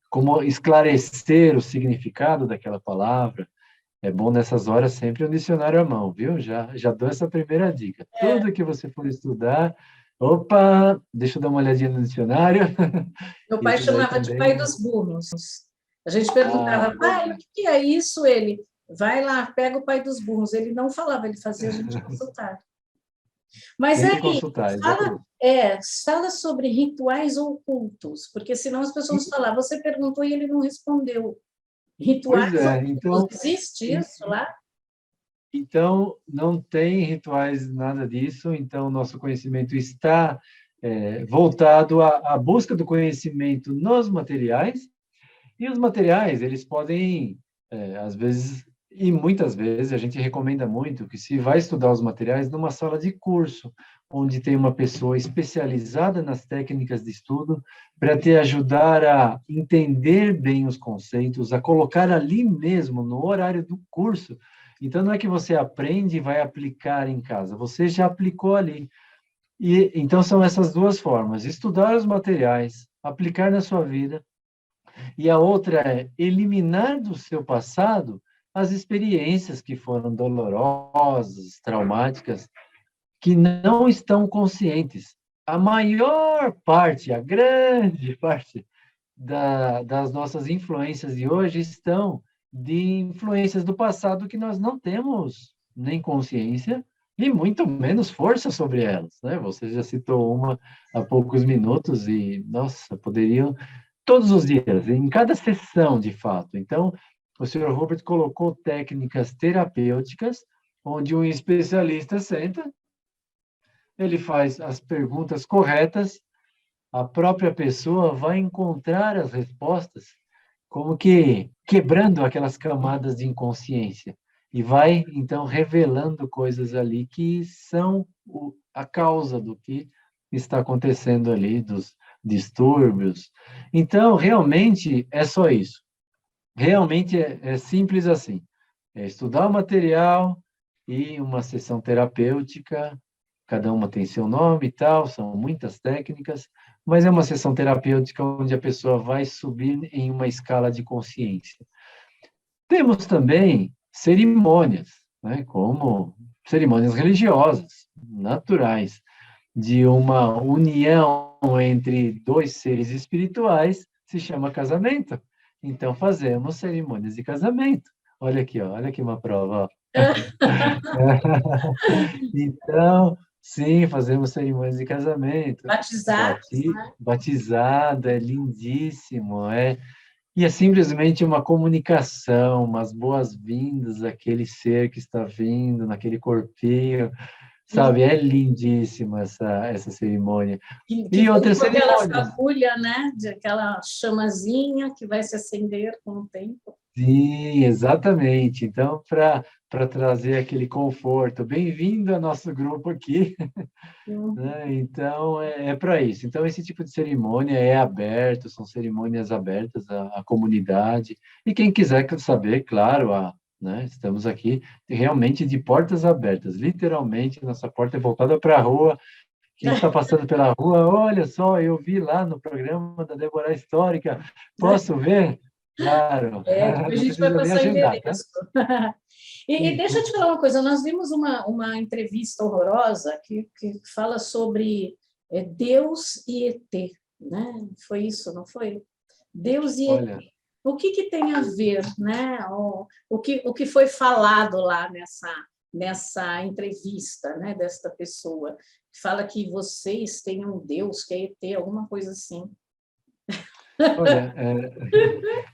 como esclarecer o significado daquela palavra. É bom nessas horas sempre um dicionário à mão, viu? Já dou essa primeira dica. Tudo que você for estudar, opa, deixa eu dar uma olhadinha no dicionário. Meu pai Isso daí chamava de pai também. dos burros. A gente perguntava, pai, o que é isso? Ele, vai lá, pega o pai dos burros. Ele não falava, ele fazia a gente consultar. Mas Tem que aí, consultar, fala, exatamente. fala sobre rituais ocultos, porque senão as pessoas vão falar, você perguntou e ele não respondeu. Pois Rituais é, ocultos, existe isso lá? então não tem rituais, nada disso, então nosso conhecimento está voltado à busca do conhecimento nos materiais. E os materiais, eles podem, às vezes, e muitas vezes, a gente recomenda muito que se vai estudar os materiais numa sala de curso, onde tem uma pessoa especializada nas técnicas de estudo, para te ajudar a entender bem os conceitos, a colocar ali mesmo, no horário do curso. Então, não é que você aprende e vai aplicar em casa, você já aplicou ali. E então, são essas duas formas: estudar os materiais, aplicar na sua vida, e a outra é eliminar do seu passado as experiências que foram dolorosas, traumáticas, que não estão conscientes. A maior parte, a grande parte das nossas influências de hoje estão de influências do passado que nós não temos nem consciência e muito menos força sobre elas, né? Você já citou uma há poucos minutos e, nossa, poderiam todos os dias, em cada sessão, de fato. Então, o Sr. Robert colocou técnicas terapêuticas, onde um especialista senta, ele faz as perguntas corretas, a própria pessoa vai encontrar as respostas, como que quebrando aquelas camadas de inconsciência, e vai, então, revelando coisas ali que são a causa do que está acontecendo ali, dos distúrbios. Então, realmente, é só isso. Realmente é simples assim. É estudar o material e uma sessão terapêutica, cada uma tem seu nome e tal, são muitas técnicas, mas é uma sessão terapêutica onde a pessoa vai subir em uma escala de consciência. Temos também cerimônias, né, como cerimônias religiosas, naturais, de uma união entre dois seres espirituais, se chama casamento. Então, fazemos cerimônias de casamento. Olha aqui, ó, olha aqui uma prova. Ó. Então, sim, fazemos cerimônias de casamento. Batizados, né? Batizado, é lindíssimo, é. E é simplesmente uma comunicação, umas boas-vindas àquele ser que está vindo, naquele corpinho, sabe? É lindíssima essa cerimônia. Que E vem outras com aquela cerimônias. fagulha, né? De aquela chamazinha que vai se acender com o tempo. Sim, exatamente. Então, para trazer aquele conforto, bem-vindo ao nosso grupo aqui, Uhum. né? Então, é para isso. Então, esse tipo de cerimônia é aberto, são cerimônias abertas à comunidade. E quem quiser saber, claro, né? Estamos aqui realmente de portas abertas, literalmente, nossa porta é voltada para a rua. Quem está passando pela rua, olha só, eu vi lá no programa da Débora Histórica, posso ver? Claro, Depois a não gente vai precisa nem passar o agendar, tá? endereço. E deixa eu te falar uma coisa, nós vimos uma entrevista horrorosa que fala sobre Deus e ET, né? Foi isso, não foi? Deus e ET. Olha, O que tem a ver, né? O que foi falado lá nessa entrevista, né? Desta pessoa, que fala que vocês têm um Deus, que é ET, alguma coisa assim. olha,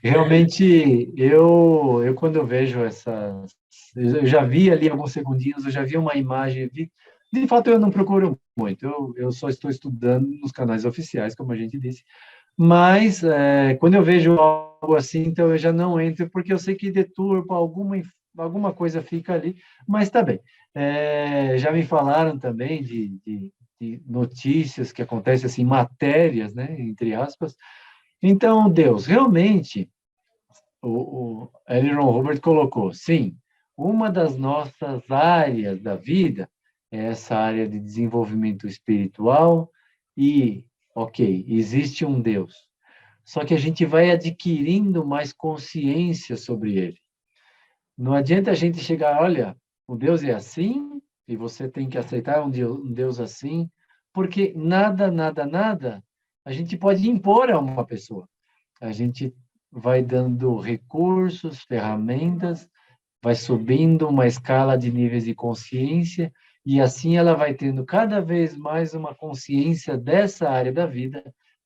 realmente eu quando eu vejo essas, eu já vi ali alguns segundinhos, eu já vi uma imagem, de fato eu não procuro muito, eu só estou estudando nos canais oficiais, como a gente disse, mas quando eu vejo algo assim, então eu já não entro, porque eu sei que deturpa alguma coisa fica ali, mas tá bem. Já me falaram também de notícias que acontecem assim, matérias, né, entre aspas. Então, Deus, realmente, o L. Ron Hubbard colocou, sim, uma das nossas áreas da vida é essa área de desenvolvimento espiritual e, ok, existe um Deus. Só que a gente vai adquirindo mais consciência sobre ele. Não adianta a gente chegar, olha, o Deus é assim e você tem que aceitar um Deus assim, porque nada a gente pode impor a uma pessoa. A gente vai dando recursos, ferramentas, vai subindo uma escala de níveis de consciência e assim ela vai tendo cada vez mais uma consciência dessa área da vida,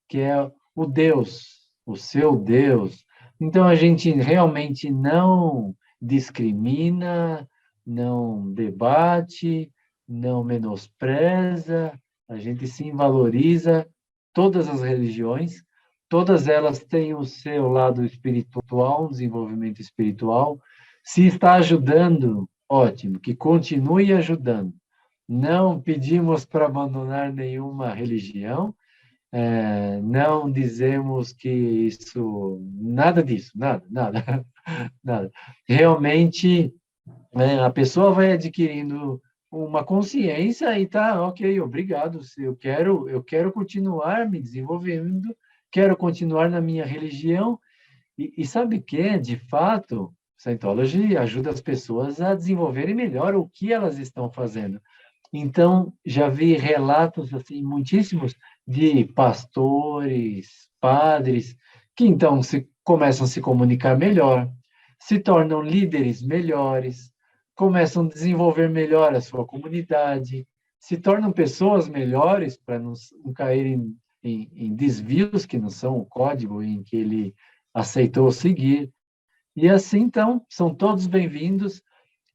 que é o Deus, o seu Deus. Então a gente realmente não discrimina, não debate, não menospreza, a gente sim valoriza todas as religiões. Todas elas têm o seu lado espiritual, um desenvolvimento espiritual. Se está ajudando, ótimo, que continue ajudando. Não pedimos para abandonar nenhuma religião, não dizemos que isso, nada disso, nada, nada. Realmente, a pessoa vai adquirindo uma consciência e tá, ok, obrigado, eu quero continuar me desenvolvendo, quero continuar na minha religião, e sabe o que? De fato, Scientology ajuda as pessoas a desenvolverem melhor o que elas estão fazendo. Então, já vi relatos assim muitíssimos de pastores, padres, que então começam a se comunicar melhor, se tornam líderes melhores, começam a desenvolver melhor a sua comunidade, se tornam pessoas melhores para não caírem em desvios que não são o código em que ele aceitou seguir. E assim, então, são todos bem-vindos.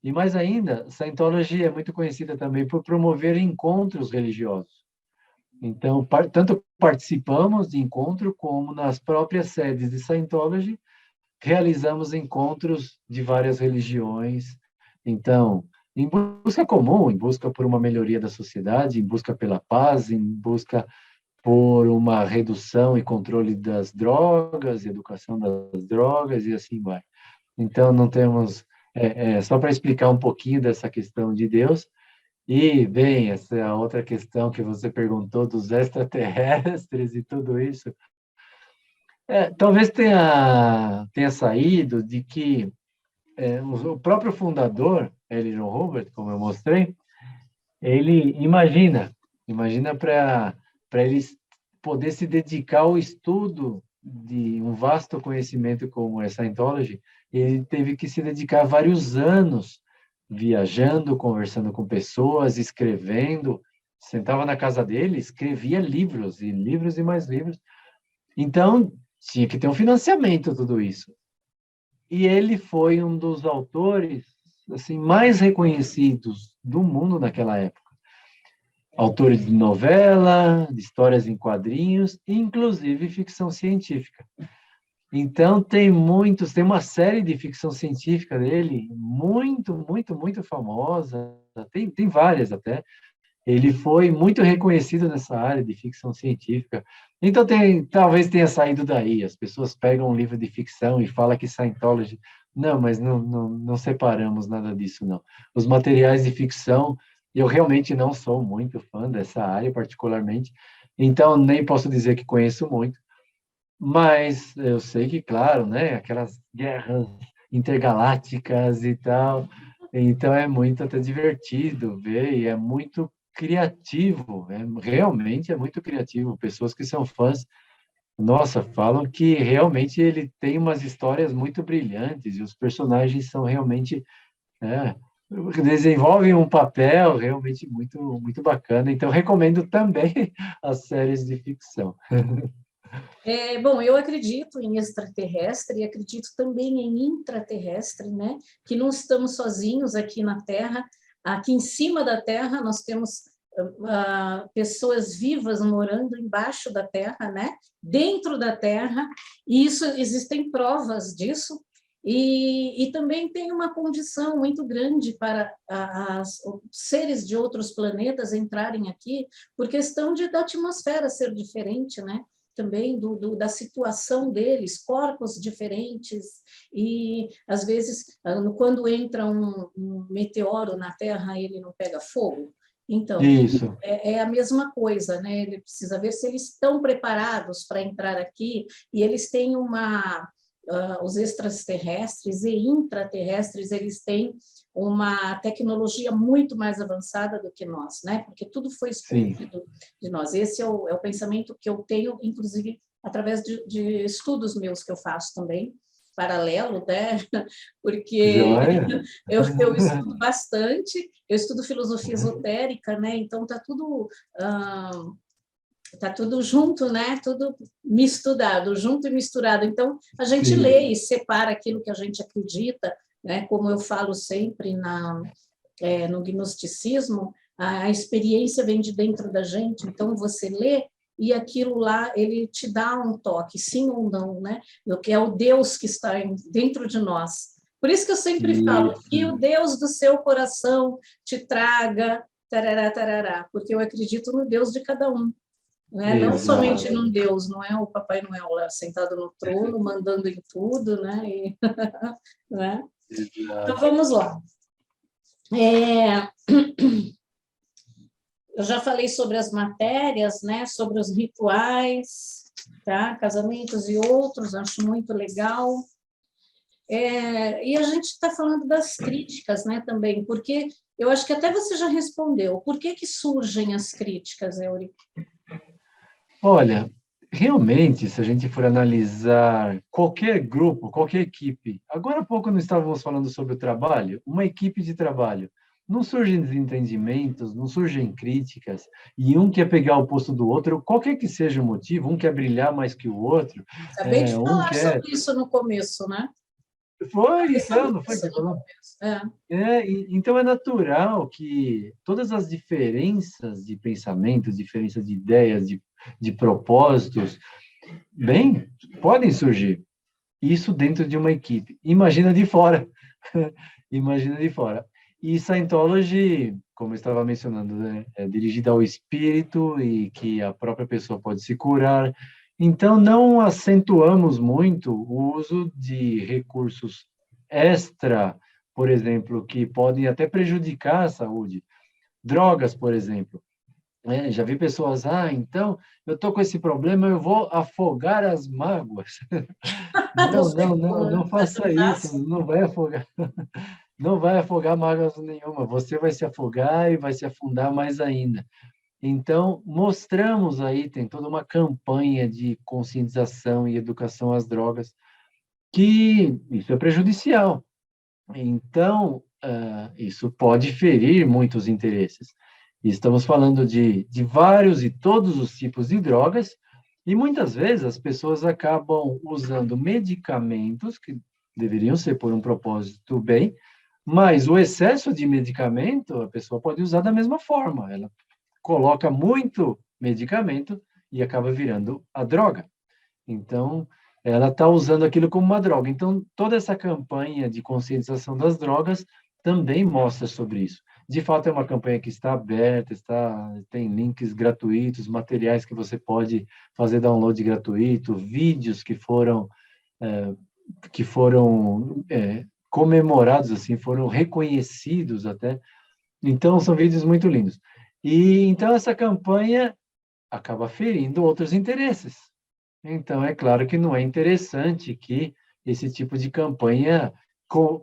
E mais ainda, Scientology é muito conhecida também por promover encontros religiosos. Então, tanto participamos de encontro, como nas próprias sedes de Scientology, realizamos encontros de várias religiões. Então, em busca comum, em busca por uma melhoria da sociedade, em busca pela paz, em busca por uma redução e controle das drogas, educação das drogas e assim vai. Então, não temos... só para explicar um pouquinho dessa questão de Deus. E, bem, essa é a outra questão que você perguntou dos extraterrestres e tudo isso. Talvez tenha saído de que o próprio fundador, L. Ron Hubbard, como eu mostrei, ele imagina para ele poder se dedicar ao estudo de um vasto conhecimento como é Scientology, ele teve que se dedicar vários anos viajando, conversando com pessoas, escrevendo, sentava na casa dele, escrevia livros e mais livros. Então, tinha que ter um financiamento tudo isso. E ele foi um dos autores assim mais reconhecidos do mundo naquela época. Autor de novela, de histórias em quadrinhos, inclusive ficção científica. Então, tem uma série de ficção científica dele, muito, muito, muito famosa, tem várias até. Ele foi muito reconhecido nessa área de ficção científica. Então, talvez tenha saído daí. As pessoas pegam um livro de ficção e falam que Scientology... Não, mas não separamos nada disso, não. Os materiais de ficção, eu realmente não sou muito fã dessa área, particularmente, então nem posso dizer que conheço muito, mas eu sei que, claro, né, aquelas guerras intergalácticas e tal, então é muito até divertido ver, e é muito criativo, realmente é muito criativo. Pessoas que são fãs, nossa, falam que realmente ele tem umas histórias muito brilhantes e os personagens são realmente, desenvolvem um papel realmente muito, muito bacana. Então, recomendo também as séries de ficção. Bom, eu acredito em extraterrestre e acredito também em intraterrestre, né? Que não estamos sozinhos aqui na Terra. Aqui em cima da Terra nós temos pessoas vivas morando embaixo da Terra, né? Dentro da Terra, e existem provas disso. E também tem uma condição muito grande para os seres de outros planetas entrarem aqui, por questão da atmosfera ser diferente, né? Também da situação deles, corpos diferentes, e às vezes, quando entra um meteoro na Terra, ele não pega fogo. Então, Isso. é a mesma coisa, né? Ele precisa ver se eles estão preparados para entrar aqui, e eles têm os extraterrestres e intraterrestres, eles têm uma tecnologia muito mais avançada do que nós, né? Porque tudo foi escondido de nós. Esse é o pensamento que eu tenho, inclusive, através de estudos meus que eu faço também, paralelo, né? Porque eu estudo bastante, eu estudo filosofia esotérica, né? Então, tá tudo junto, né? Tudo misturado, junto e misturado. Então, a gente lê e separa aquilo que a gente acredita, né? Como eu falo sempre no gnosticismo, a experiência vem de dentro da gente. Então, você lê e aquilo lá, ele te dá um toque, sim ou não, né? O que é o Deus que está dentro de nós. Por isso que eu sempre falo que o Deus do seu coração te traga, tarará, tarará, porque eu acredito no Deus de cada um. Não somente num Deus, não é o Papai Noel lá sentado no trono, mandando em tudo, né? Né? Então, vamos lá. Eu já falei sobre as matérias, né? Sobre os rituais, tá? Casamentos e outros, acho muito legal. E a gente está falando das críticas, né? Também, porque eu acho que até você já respondeu. Por que surgem as críticas, Eurico? Olha, realmente, se a gente for analisar qualquer grupo, qualquer equipe, agora há pouco nós estávamos falando sobre o trabalho, uma equipe de trabalho, não surgem desentendimentos, não surgem críticas, e um quer pegar o posto do outro, qualquer que seja o motivo, um quer brilhar mais que o outro. Acabei de falar sobre isso no começo, né? Não foi que falou? Então é natural que todas as diferenças de pensamento, diferenças de ideias, de propósitos, podem surgir. Isso dentro de uma equipe. Imagina de fora. Imagina de fora. E Scientology, como eu estava mencionando, né, é dirigida ao espírito e que a própria pessoa pode se curar. Então, não acentuamos muito o uso de recursos extra, por exemplo, que podem até prejudicar a saúde. Drogas, por exemplo. Já vi pessoas, então, eu estou com esse problema, eu vou afogar as mágoas. Não, Você não, não, não essa faça isso, frase. não vai afogar. Não vai afogar mágoas nenhuma, você vai se afogar e vai se afundar mais ainda. Então, mostramos aí, tem toda uma campanha de conscientização e educação às drogas, que isso é prejudicial. Então, isso pode ferir muitos interesses. Estamos falando de vários e todos os tipos de drogas, e muitas vezes as pessoas acabam usando medicamentos que deveriam ser por um propósito bem, mas o excesso de medicamento a pessoa pode usar da mesma forma. Ela coloca muito medicamento e acaba virando a droga. Então, ela está usando aquilo como uma droga. Então, toda essa campanha de conscientização das drogas também mostra sobre isso. De fato, é uma campanha que está aberta, tem links gratuitos, materiais que você pode fazer download gratuito, vídeos que foram comemorados, assim, foram reconhecidos até. Então, são vídeos muito lindos. E então essa campanha acaba ferindo outros interesses. Então, é claro que não é interessante que esse tipo de campanha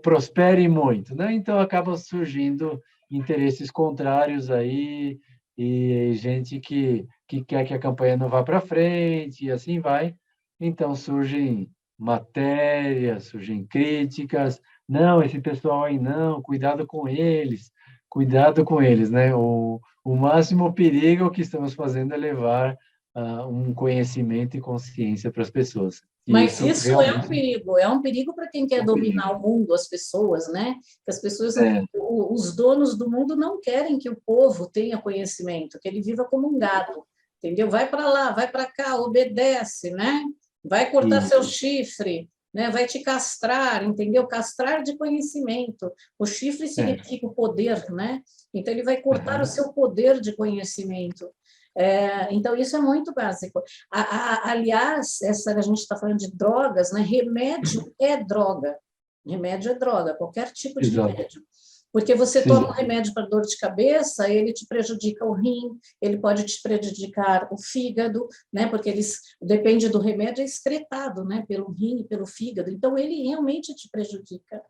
prospere muito, né? Então, acabam surgindo interesses contrários aí, e gente que quer que a campanha não vá para frente, e assim vai. Então, surgem matérias, surgem críticas. Não, esse pessoal aí não, cuidado com eles, né? O máximo perigo que estamos fazendo é levar um conhecimento e consciência para as pessoas. E Mas isso isso realmente é um perigo para quem é quer um perigo. dominar o mundo, as pessoas, né? Que as pessoas, É, os donos do mundo não querem que o povo tenha conhecimento, que ele viva como um gado, entendeu? Vai para lá, vai para cá, obedece, né? Vai cortar seu isso, chifre, né? Vai te castrar, entendeu? Castrar de conhecimento. O chifre é. significa o poder, né? Então ele vai cortar o Aham. seu poder de conhecimento. Então, isso é muito básico. Aliás, a gente está falando de drogas, né? Remédio é droga. Remédio é droga, qualquer tipo de Exato. remédio. Porque você toma um Sim, remédio para dor de cabeça, ele te prejudica o rim, ele pode te prejudicar o fígado, né? Porque depende do remédio, é excretado, né? Pelo rim e pelo fígado. Então, ele realmente te prejudica.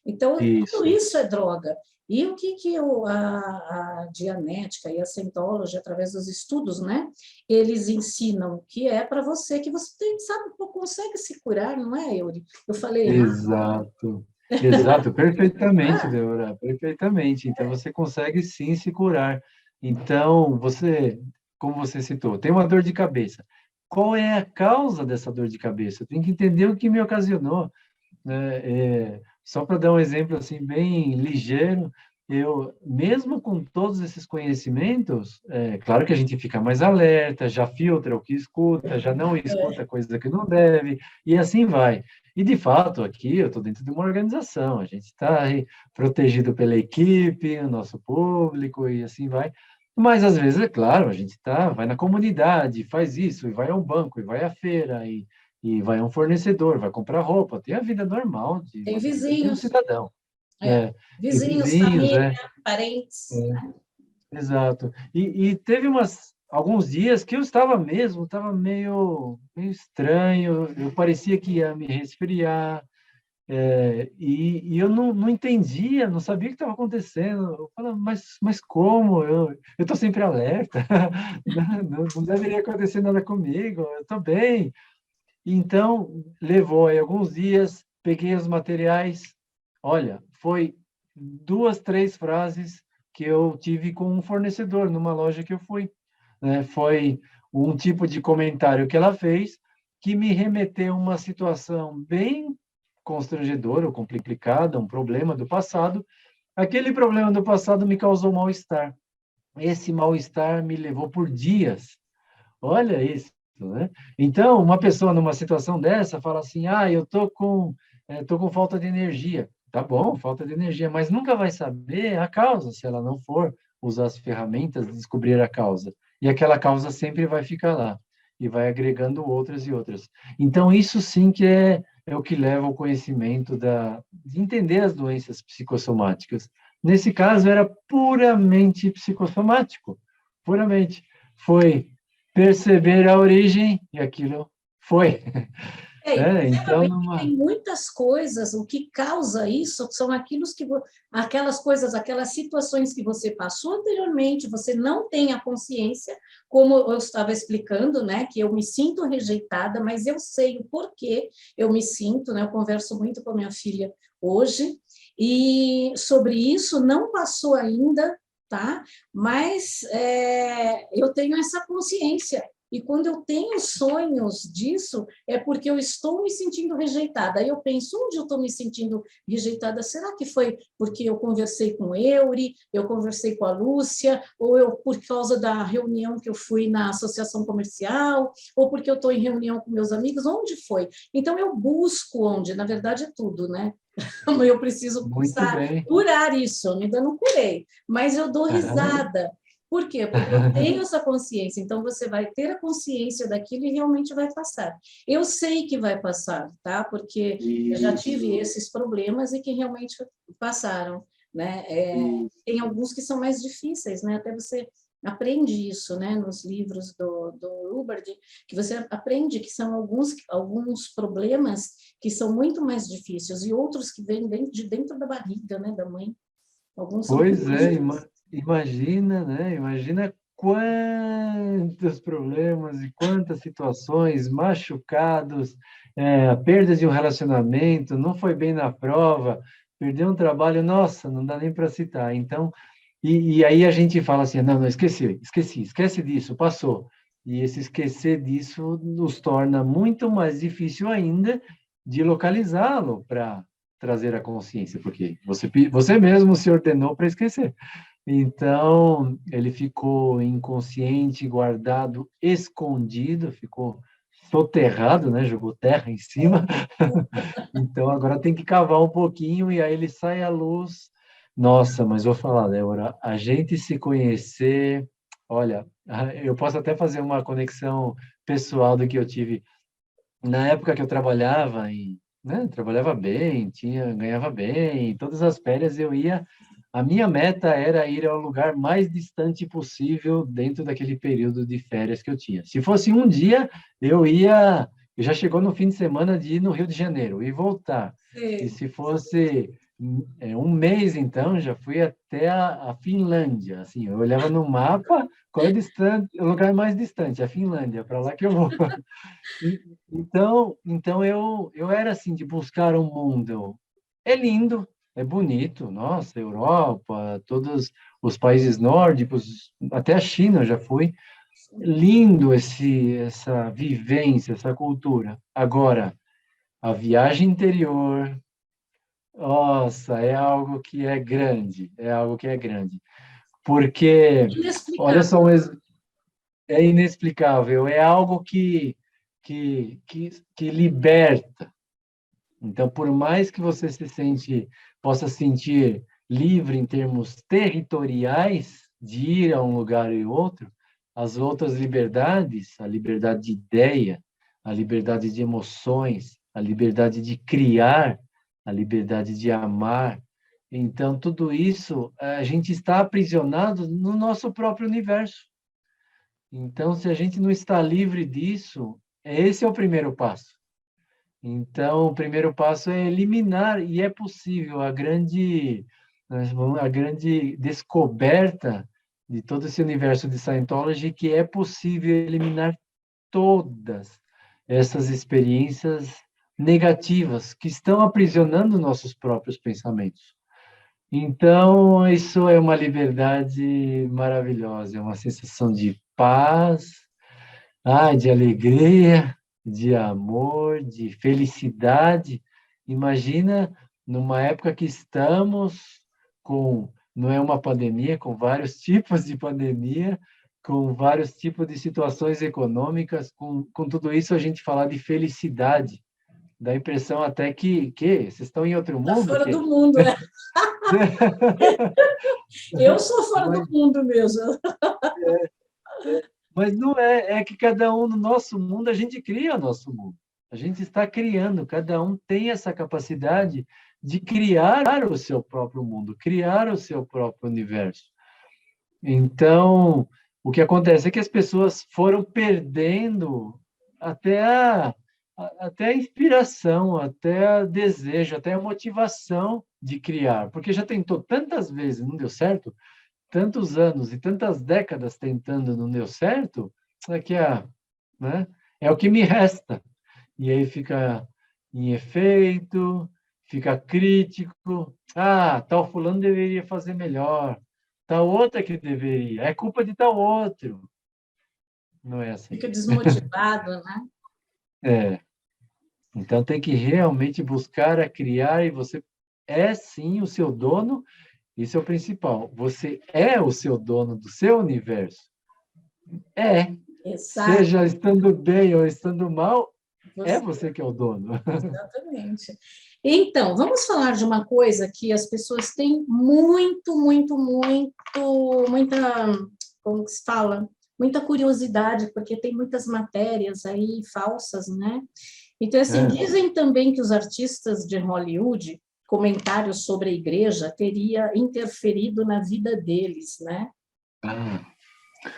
Então, tudo isso. isso é droga. E o que a Dianética e a Scientology, através dos estudos, né, eles ensinam que é para você, que você tem, sabe, consegue se curar, não é, Yuri? Eu falei errado? Exato. Exato, perfeitamente, Deborah, perfeitamente. Então, você consegue sim se curar. Então, como você citou, tem uma dor de cabeça. Qual é a causa dessa dor de cabeça? Tem que entender o que me ocasionou, né? Só para dar um exemplo assim bem ligeiro, eu mesmo com todos esses conhecimentos, claro que a gente fica mais alerta, já filtra o que escuta, já não escuta coisa que não deve, e assim vai. E de fato, aqui eu estou dentro de uma organização, a gente está protegido pela equipe, o nosso público e assim vai. Mas às vezes, é claro, a gente vai na comunidade, faz isso, e vai ao banco, e vai à feira, e vai a um fornecedor, vai comprar roupa, tem a vida normal Tem de um vizinhos, cidadão. é, É, tem vizinhos, vizinhos, família, parentes. exato. E teve alguns dias que eu estava meio estranho, eu parecia que ia me resfriar, e eu não entendia, não sabia o que estava acontecendo. Eu falava, mas como? Eu estou sempre alerta, não deveria acontecer nada comigo, eu estou bem. Então, levou aí alguns dias, peguei os materiais. Olha, foi 2, 3 frases que eu tive com um fornecedor numa loja que eu fui, né? Foi um tipo de comentário que ela fez que me remeteu a uma situação bem constrangedora ou complicada, um problema do passado. Aquele problema do passado me causou mal-estar. Esse mal-estar me levou por dias. Olha isso, né? Então, uma pessoa numa situação dessa fala assim: eu tô com falta de energia. tá bom, falta de energia, mas nunca vai saber a causa se ela não for usar as ferramentas de descobrir a causa. E aquela causa sempre vai ficar lá e vai agregando outras e outras. Então, isso sim que é o que leva ao conhecimento de entender as doenças psicossomáticas. Nesse caso, era puramente psicossomático, puramente. Foi perceber a origem e aquilo foi. E perceba Então, bem que tem muitas coisas, o que causa isso são aquelas coisas, aquelas situações que você passou anteriormente, você não tem a consciência, como eu estava explicando, né, que eu me sinto rejeitada, mas eu sei o porquê eu me sinto, né, eu converso muito com a minha filha hoje, e sobre isso não passou ainda, tá? Mas eu tenho essa consciência. E quando eu tenho sonhos disso, é porque eu estou me sentindo rejeitada. Aí eu penso, onde eu estou me sentindo rejeitada? Será que foi porque eu conversei com o Eury, eu conversei com a Lúcia, ou eu por causa da reunião que eu fui na associação comercial, ou porque eu estou em reunião com meus amigos? Onde foi? Então eu busco onde, na verdade é tudo, né? Eu preciso muito bem. curar isso, eu ainda não curei, mas eu dou risada. Por quê? Porque eu tenho essa consciência, então você vai ter a consciência daquilo e realmente vai passar. Eu sei que vai passar, tá? Porque eu já tive esses problemas e que realmente passaram, né? Tem alguns que são mais difíceis, né? Até você aprende isso, né? Nos livros do Hubbard, que você aprende que são alguns problemas que são muito mais difíceis e outros que vêm de dentro da barriga, né? Da mãe. Alguns são muito Pois mais é, difíceis. imagina, né? Imagina quantos problemas e quantas situações, machucados, a perda de um relacionamento, não foi bem na prova, perdeu um trabalho, nossa, não dá nem para citar. Então, e aí a gente fala assim, não, esquece disso, passou. E esse esquecer disso nos torna muito mais difícil ainda de localizá-lo para trazer a consciência, porque você mesmo se ordenou para esquecer. Então, ele ficou inconsciente, guardado, escondido, ficou soterrado, né? Jogou terra em cima. Então, agora tem que cavar um pouquinho e aí ele sai à luz. Nossa, mas vou falar, Débora, a gente se conhecer, olha, eu posso até fazer uma conexão pessoal do que eu tive na época que eu trabalhava né, trabalhava bem, ganhava bem, todas as férias eu ia, a minha meta era ir ao lugar mais distante possível dentro daquele período de férias que eu tinha. Se fosse um dia, eu já chegou no fim de semana de ir no Rio de Janeiro e voltar. E Sim. se fosse um mês, então, já fui até a Finlândia. Assim, eu olhava no mapa, qual é o lugar mais distante? A Finlândia, para lá que eu vou. Então eu era assim de buscar um mundo. É lindo, é bonito, nossa, Europa, todos os países nórdicos, até a China eu já fui. Lindo essa vivência, essa cultura. Agora, a viagem interior, nossa, é algo que é grande, é algo que é grande. Porque, olha Inexplicável. só, é inexplicável, é algo que liberta. Então, por mais que você possa sentir livre em termos territoriais de ir a um lugar e outro, as outras liberdades, a liberdade de ideia, a liberdade de emoções, a liberdade de criar, a liberdade de amar. Então, tudo isso, a gente está aprisionado no nosso próprio universo. Então, se a gente não está livre disso, esse é o primeiro passo. Então, o primeiro passo é eliminar, e é possível, a grande descoberta de todo esse universo de Scientology, que é possível eliminar todas essas experiências negativas que estão aprisionando nossos próprios pensamentos. Então, isso é uma liberdade maravilhosa, é uma sensação de paz, de alegria, de amor, de felicidade. Imagina numa época que estamos não é uma pandemia, com vários tipos de pandemia, com vários tipos de situações econômicas, com tudo isso a gente falar de felicidade. Dá a impressão até que vocês estão em outro Tá mundo, fora que do mundo, né? Eu sou fora do mundo mesmo. Mas não é, é que cada um no nosso mundo, a gente cria o nosso mundo. A gente está criando, cada um tem essa capacidade de criar o seu próprio mundo, criar o seu próprio universo. Então, o que acontece é que as pessoas foram perdendo até até a inspiração, até o desejo, até a motivação de criar, porque já tentou tantas vezes, não deu certo, tantos anos e tantas décadas tentando, não deu certo, é que né, é o que me resta. E aí fica em efeito, fica crítico. Ah, tal fulano deveria fazer melhor, tal outra que deveria. É culpa de tal outro. Não é assim. Fica desmotivado, né? É. Então tem que realmente buscar a criar e você é sim o seu dono. Isso é o principal. Você é o seu dono do seu universo. É. Exato. Seja estando bem ou estando mal, é Você, você que é o dono. exatamente. Então, vamos falar de uma coisa que as pessoas têm muita, como que se fala? Muita curiosidade, porque tem muitas matérias aí falsas, né? Então, assim, É. dizem também que os artistas de Hollywood, comentários sobre a igreja, teria interferido na vida deles, né? Ah,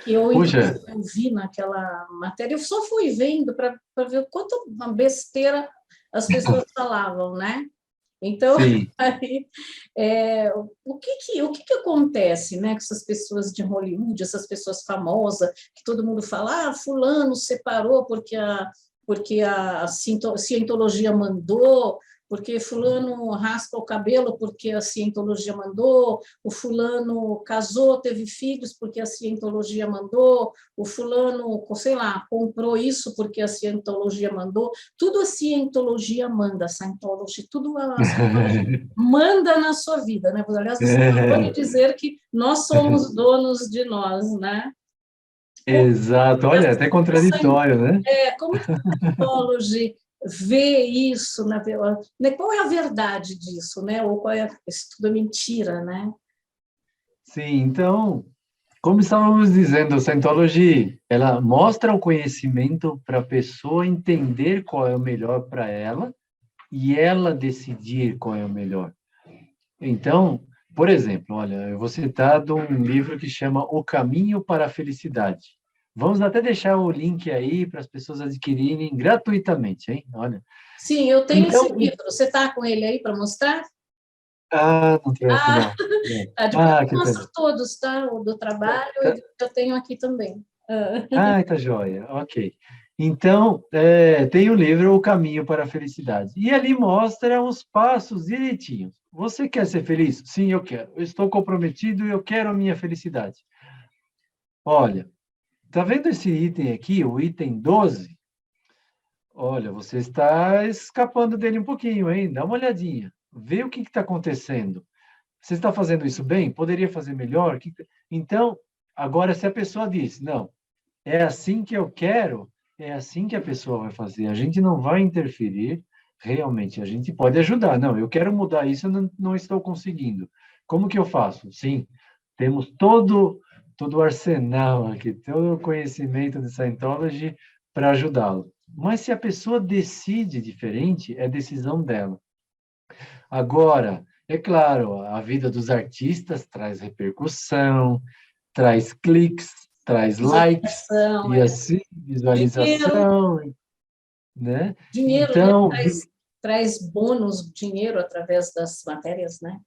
Que eu, puxa, inclusive, eu vi naquela matéria, eu só fui vendo para ver o quanto uma besteira as pessoas falavam, né? Então, sim. aí, o que que acontece, né, com essas pessoas de Hollywood, essas pessoas famosas, que todo mundo fala, ah, fulano separou porque a cientologia mandou, porque fulano raspa o cabelo porque a cientologia mandou, o fulano casou, teve filhos porque a cientologia mandou, o fulano, sei lá, comprou isso porque a cientologia mandou, tudo a cientologia manda, Scientology, tudo a Scientology manda na sua vida, né? Aliás, você acabou de dizer que nós somos donos de nós, né? Exato. Olha, é até contraditório, né? Como que a Scientology vê isso, né? Qual é a verdade disso, né? Ou qual é isso tudo é mentira, né? Sim, então, como estávamos dizendo, a Scientology, ela mostra o conhecimento para a pessoa entender qual é o melhor para ela e ela decidir qual é o melhor. Então, por exemplo, olha, eu vou citar de um livro que chama O Caminho para a Felicidade. Vamos até deixar o link aí para as pessoas adquirirem gratuitamente, hein? Olha. Sim, eu tenho esse Então, livro. Você está com ele aí para mostrar? não trouxe, Ah, não. Não. tá. Depois eu Que mostro pena. todos, tá? O do trabalho e Tá, do que eu tenho aqui também. tá joia. Ok. Então, tem o livro O Caminho para a Felicidade. E ali mostra os passos direitinhos. Você quer ser feliz? Sim, eu quero. Eu estou comprometido e eu quero a minha felicidade. Olha, tá vendo esse item aqui, o item 12? Olha, você está escapando dele um pouquinho, hein? Dá uma olhadinha. Vê o que está acontecendo. Você está fazendo isso bem? Poderia fazer melhor? Então, agora, se a pessoa diz, não, é assim que eu quero, é assim que a pessoa vai fazer. A gente não vai interferir, realmente. A gente pode ajudar. Não, eu quero mudar isso, eu não estou conseguindo. Como que eu faço? Sim, temos todo o arsenal aqui, todo o conhecimento de Scientology para ajudá-lo. Mas se a pessoa decide diferente, é decisão dela. Agora, é claro, a vida dos artistas traz repercussão, traz cliques, traz likes, Visualização, e assim, dinheiro, visualização, né? dinheiro, né? Então, Traz bônus, dinheiro através das matérias, né?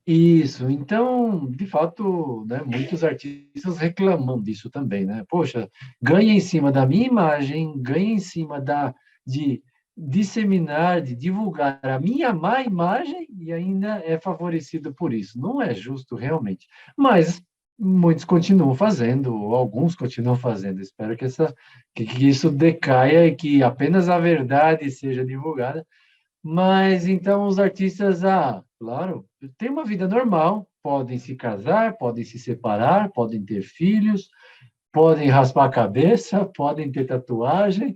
isso. Então, de fato, né, muitos artistas reclamam disso também, né? Poxa, ganha em cima da minha imagem, ganha em cima de disseminar, de divulgar a minha má imagem e ainda é favorecido por isso. Não é justo, realmente. Mas muitos continuam fazendo, ou alguns continuam fazendo. Espero que isso decaia e que apenas a verdade seja divulgada. Mas então os artistas, claro, têm uma vida normal, podem se casar, podem se separar, podem ter filhos, podem raspar a cabeça, podem ter tatuagem,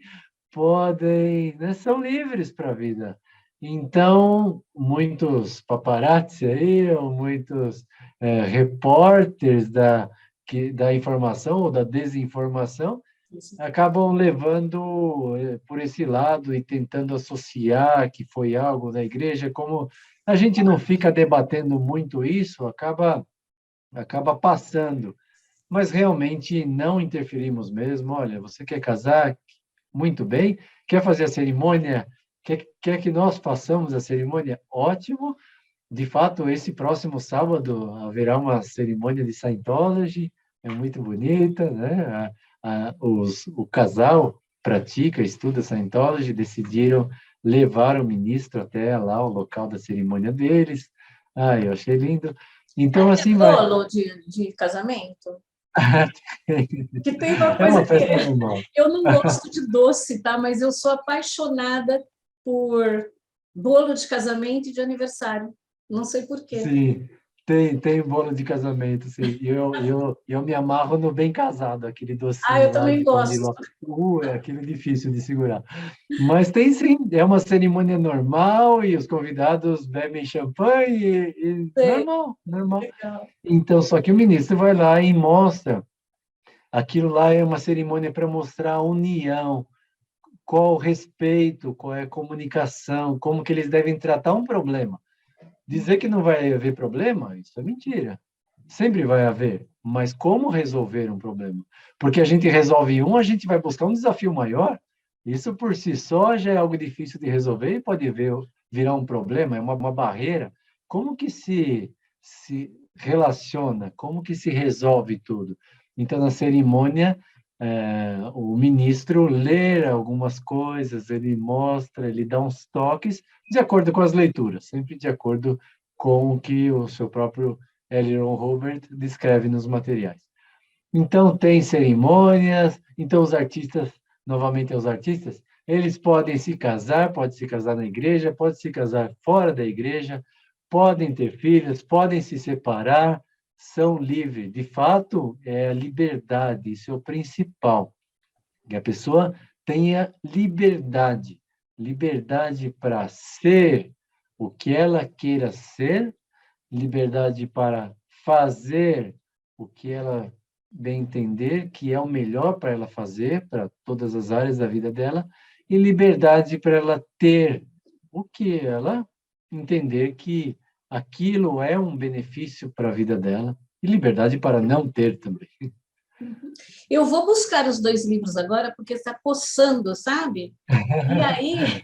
podem, né, são livres para a vida. Então, muitos paparazzi aí, ou muitos repórteres da informação ou da desinformação, acabam levando por esse lado e tentando associar que foi algo da igreja. Como a gente não fica debatendo muito isso, acaba passando. Mas realmente não interferimos mesmo. Olha, você quer casar? Muito bem. Quer fazer a cerimônia? Quer que nós façamos a cerimônia? Ótimo. De fato, esse próximo sábado haverá uma cerimônia de Scientology, é muito bonita, né? O casal pratica, estuda Scientology, decidiram levar o ministro até lá, o local da cerimônia deles. Ah, eu achei lindo. Então, assim vai. Bolo de casamento? Que tem uma É coisa uma que festa normal. eu não gosto de doce, tá? Mas eu sou apaixonada por bolo de casamento e de aniversário. Não sei por quê. Sim, tem bolo de casamento, sim. Eu me amarro no bem casado, aquele Ah, eu docinho lá também de pão de gosto. ló. É aquele difícil de segurar. Mas tem sim, é uma cerimônia normal e os convidados bebem champanhe e Sei, normal, normal. legal. Então, só que o ministro vai lá e mostra, aquilo lá é uma cerimônia para mostrar a união, qual o respeito, qual é a comunicação, como que eles devem tratar um problema. Dizer que não vai haver problema, isso é mentira. Sempre vai haver, mas como resolver um problema? Porque a gente resolve um, a gente vai buscar um desafio maior. Isso por si só já é algo difícil de resolver e pode virar um problema, é uma barreira. Como que se relaciona? Como que se resolve tudo? Então, na cerimônia, o ministro lê algumas coisas, ele mostra, ele dá uns toques, de acordo com as leituras, sempre de acordo com o que o seu próprio L. Ron Hubbard descreve nos materiais. Então, tem cerimônias, então os artistas, novamente os artistas, eles podem se casar, pode se casar na igreja, pode se casar fora da igreja, podem ter filhos, podem se separar, são livres. De fato, é a liberdade, isso é o principal. Que a pessoa tenha liberdade, liberdade para ser o que ela queira ser, liberdade para fazer o que ela bem entender que é o melhor para ela fazer, para todas as áreas da vida dela, e liberdade para ela ter o que ela entender que aquilo é um benefício para a vida dela, e liberdade para não ter também. Eu vou buscar os 2 livros agora, porque está coçando, sabe? E aí,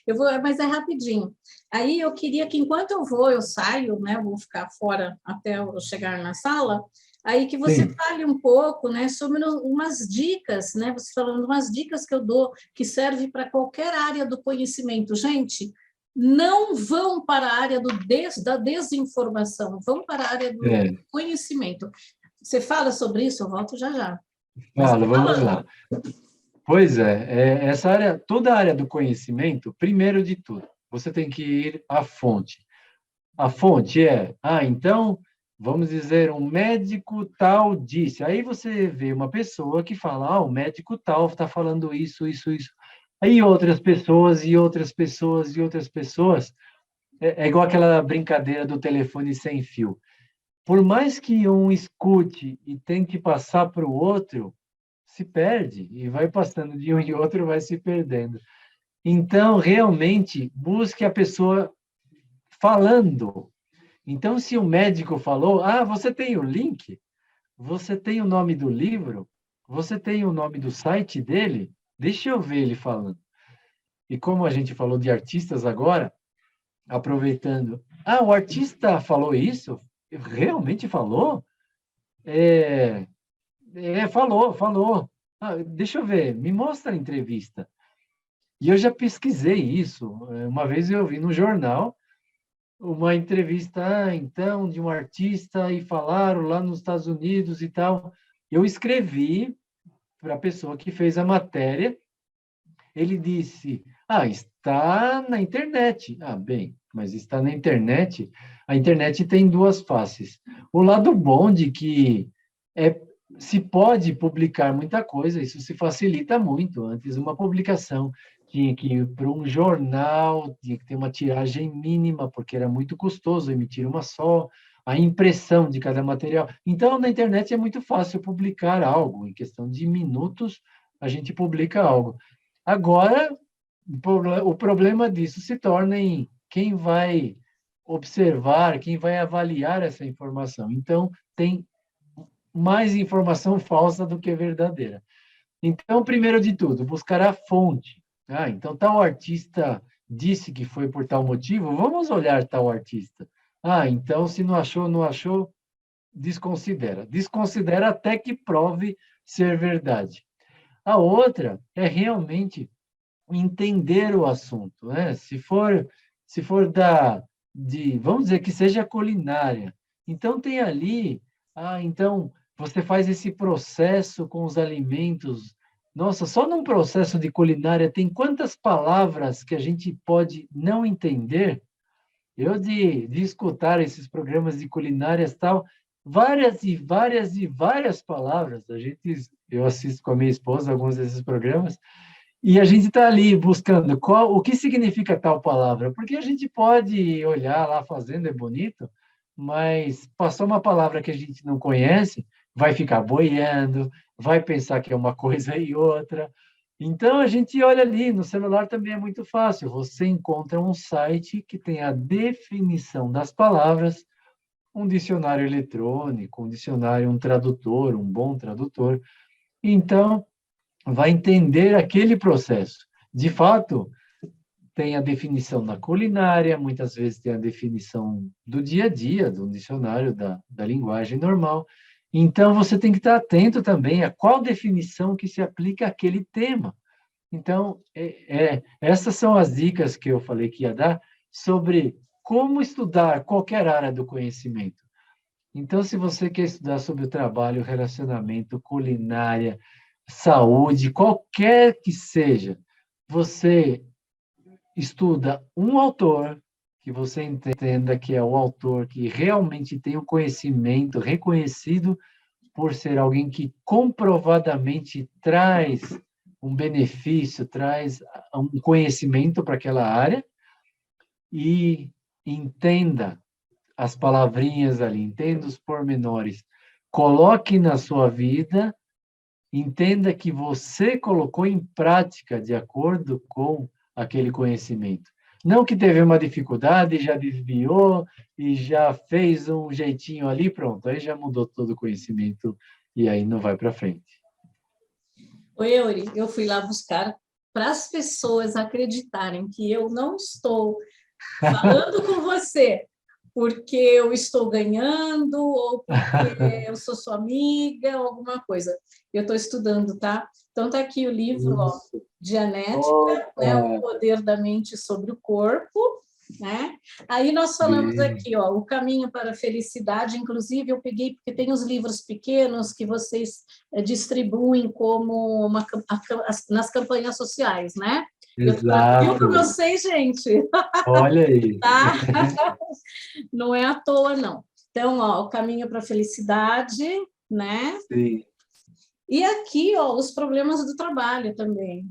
eu vou, mas é rapidinho. Aí eu queria que, enquanto eu saio, né? Vou ficar fora até eu chegar na sala. Aí que você Sim, fale um pouco, né, sobre umas dicas, né? Você falando umas dicas que eu dou que serve para qualquer área do conhecimento. Gente, não vão para a área da desinformação, vão para a área do é, conhecimento. Você fala sobre isso, eu volto já já. Mas fala, vamos lá. Pois essa área, toda a área do conhecimento, primeiro de tudo, você tem que ir à fonte. A fonte então, vamos dizer, um médico tal disse. Aí você vê uma pessoa que fala, o médico tal está falando isso, isso, isso. Aí outras pessoas, e outras pessoas, e outras pessoas. É igual aquela brincadeira do telefone sem fio. Por mais que um escute e tente passar para o outro, se perde e vai passando de um e outro, vai se perdendo. Então, realmente, busque a pessoa falando. Então, se o médico falou, você tem o link, você tem o nome do livro, você tem o nome do site dele, deixa eu ver ele falando. E como a gente falou de artistas agora, aproveitando, o artista falou isso? Realmente falou? Falou. Deixa eu ver, me mostra a entrevista. E eu já pesquisei isso. Uma vez eu vi no jornal uma entrevista, então, de um artista e falaram lá nos Estados Unidos e tal. Eu escrevi para a pessoa que fez a matéria. Ele disse: está na internet. Bem, mas está na internet. A internet tem duas faces. O lado bom de que é se pode publicar muita coisa, isso se facilita muito. Antes, uma publicação tinha que ir para um jornal, tinha que ter uma tiragem mínima, porque era muito custoso emitir uma só, a impressão de cada material. Então, na internet é muito fácil publicar algo, em questão de minutos, a gente publica algo. Agora, o problema disso se torna em quem vai observar, quem vai avaliar essa informação. Então, tem mais informação falsa do que verdadeira. Então, primeiro de tudo, buscar a fonte. Ah, então tal artista disse que foi por tal motivo, vamos olhar tal artista. Ah, então se não achou, não achou, desconsidera. Desconsidera até que prove ser verdade. A outra é realmente entender o assunto, né? Se for vamos dizer que seja culinária. Então tem ali, então você faz esse processo com os alimentos. Nossa, só num processo de culinária tem quantas palavras que a gente pode não entender? Eu de escutar esses programas de culinárias tal, várias e várias e várias palavras. Eu assisto com a minha esposa alguns desses programas e a gente está ali buscando o que significa tal palavra, porque a gente pode olhar lá fazendo, é bonito, mas passou uma palavra que a gente não conhece, vai ficar boiando, vai pensar que é uma coisa e outra. Então, a gente olha ali, no celular também é muito fácil, você encontra um site que tem a definição das palavras, um dicionário eletrônico, um dicionário, um tradutor, um bom tradutor. Então, vai entender aquele processo. De fato, tem a definição na culinária, muitas vezes tem a definição do dia a dia, do dicionário da linguagem normal. Então, você tem que estar atento também a qual definição que se aplica àquele tema. Então, essas são as dicas que eu falei que ia dar sobre como estudar qualquer área do conhecimento. Então, se você quer estudar sobre o trabalho, relacionamento, culinária, saúde, qualquer que seja, você estuda um autor que você entenda que é o autor que realmente tem o conhecimento reconhecido por ser alguém que comprovadamente traz um benefício, traz um conhecimento para aquela área e entenda as palavrinhas ali, entenda os pormenores, coloque na sua vida, entenda que você colocou em prática de acordo com aquele conhecimento. Não que teve uma dificuldade, já desviou e já fez um jeitinho ali, pronto, aí já mudou todo o conhecimento e aí não vai para frente. Oi, Euri, eu fui lá buscar para as pessoas acreditarem que eu não estou falando com você porque eu estou ganhando ou porque eu sou sua amiga ou alguma coisa. Eu estou estudando, tá? Então, tá aqui o livro, ó, Dianética, né? O poder da mente sobre o corpo, né? Aí nós falamos aqui, ó, o caminho para a felicidade. Inclusive, eu peguei, porque tem os livros pequenos que vocês distribuem como nas campanhas sociais, né? Exato. Eu com vocês, gente. Olha aí. Tá? Não é à toa, não. Então, ó, o caminho para a felicidade, né? Sim. E aqui, ó, os problemas do trabalho também.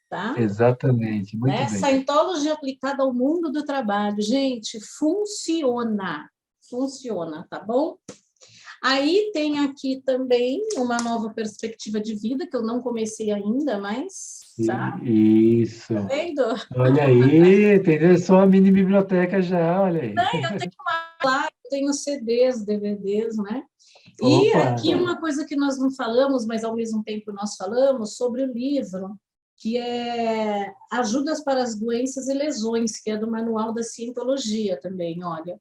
Tá? Exatamente, muito bem. Scientology aplicada ao mundo do trabalho. Gente, funciona. Funciona, tá bom? Aí tem aqui também uma nova perspectiva de vida, que eu não comecei ainda, mas... Tá? Isso. Tá vendo? Olha aí, entendeu? Só a mini biblioteca já, olha aí. Eu tenho lá, eu tenho CDs, DVDs, né? E aqui uma coisa que nós não falamos, mas ao mesmo tempo nós falamos, sobre o livro, que é Ajudas para as Doenças e Lesões, que é do Manual da Cientologia também, olha.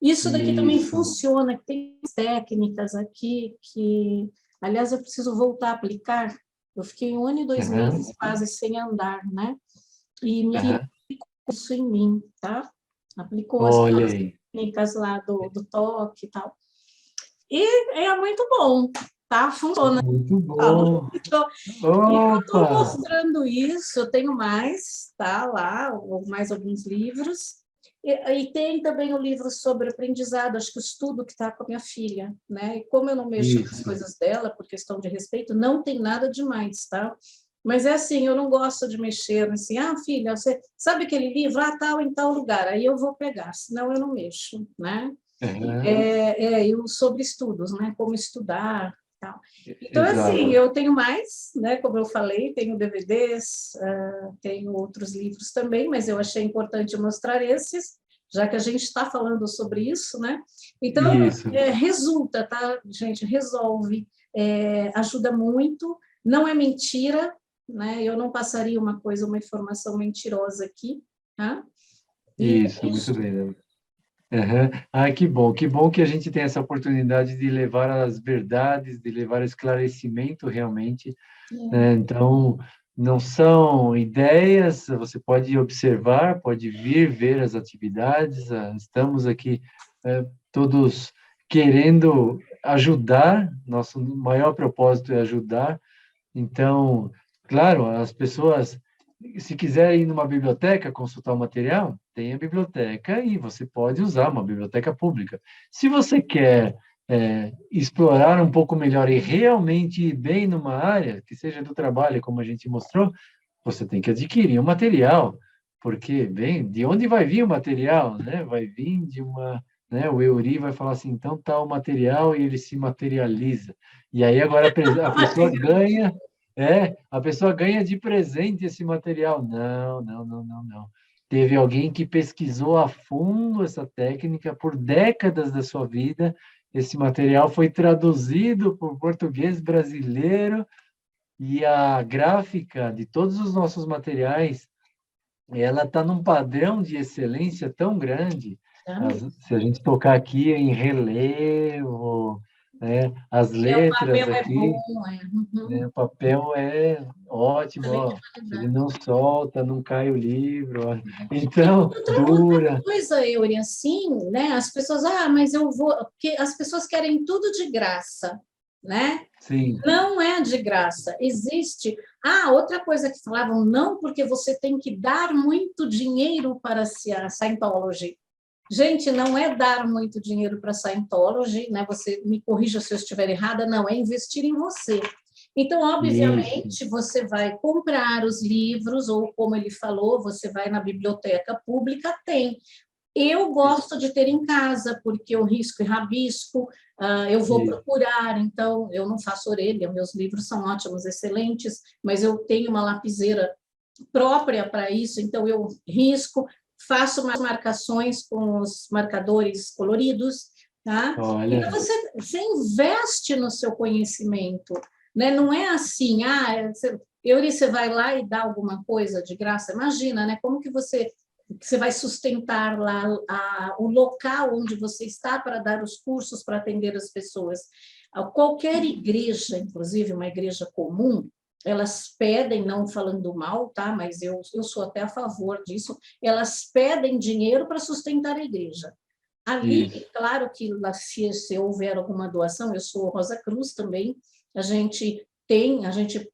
Isso daqui também funciona, tem técnicas aqui que, aliás, eu preciso voltar a aplicar. Eu fiquei 1 ano e 2 meses quase sem andar, né? E me aplicou isso em mim, tá? Aplicou as técnicas lá do toque e tal. E é muito bom, tá? Funciona. Muito bom. Eu estou mostrando isso, eu tenho mais, tá? Lá, mais alguns livros. E tem também o livro sobre aprendizado, acho que o estudo que está com a minha filha, né? E como eu não mexo nas Isso. coisas dela, por questão de respeito, não tem nada demais, tá? Mas é assim, eu não gosto de mexer, assim, filha, você sabe aquele livro? Tal, em tal lugar, aí eu vou pegar, senão eu não mexo, né? Aham. Eu sobre estudos, né? Como estudar, tal. Então, assim, Exato. eu tenho mais, né? Como eu falei, tenho DVDs, tenho outros livros também, mas eu achei importante mostrar esses, já que a gente está falando sobre isso, né? Então, Isso. resulta, tá, gente? Resolve, ajuda muito, não é mentira, né? Eu não passaria uma informação mentirosa aqui, tá? E Isso, muito bem, né? Aham. Ah, que bom que a gente tem essa oportunidade de levar as verdades, de levar esclarecimento realmente, né? Então, não são ideias, você pode observar, pode vir ver as atividades, estamos aqui, todos querendo ajudar, nosso maior propósito é ajudar, então, claro, as pessoas, se quiser ir numa biblioteca consultar o material, tem a biblioteca e você pode usar uma biblioteca pública. Se você quer explorar um pouco melhor e realmente ir bem numa área, que seja do trabalho, como a gente mostrou, você tem que adquirir o material, porque, bem, de onde vai vir o material, né? Vai vir de uma, né? O Euri vai falar assim, então tá o material e ele se materializa. E aí agora a pessoa ganha a pessoa ganha de presente esse material. Não, não, não, não, não. Teve alguém que pesquisou a fundo essa técnica por décadas da sua vida. Esse material foi traduzido por português brasileiro e a gráfica de todos os nossos materiais, ela está num padrão de excelência tão grande. Se a gente tocar aqui em relevo, né, as o letras papel é aqui, bom, uhum. o papel é ótimo, Excelente ó. Ele qualidade. não solta, não cai o livro, ó. E Então, outra dura. coisa, Euri, assim, né? As pessoas, mas eu vou, porque as pessoas querem tudo de graça, né? Sim, Não é de graça. Existe. Outra coisa que falavam, não, porque você tem que dar muito dinheiro para a Scientology. Gente, não é dar muito dinheiro para a Scientology, né? Você me corrija se eu estiver errada, não, é investir em você. Então, isso, obviamente, você vai comprar os livros, ou como ele falou, você vai na biblioteca pública, tem. Eu gosto de ter em casa, porque eu risco e rabisco, eu vou isso. procurar, então eu não faço orelha, meus livros são ótimos, excelentes, mas eu tenho uma lapiseira própria para isso, então eu risco, faço umas marcações com os marcadores coloridos, tá? Então Olha, você investe no seu conhecimento, né? Não é assim, você vai lá e dá alguma coisa de graça. Imagina, né? Como que você vai sustentar lá o local onde você está para dar os cursos, para atender as pessoas. Qualquer igreja, inclusive uma igreja comum, elas pedem, não falando mal, tá? Mas eu sou até a favor disso, elas pedem dinheiro para sustentar a igreja. Ali, isso. claro que se houver alguma doação, eu sou Rosa Cruz também, a gente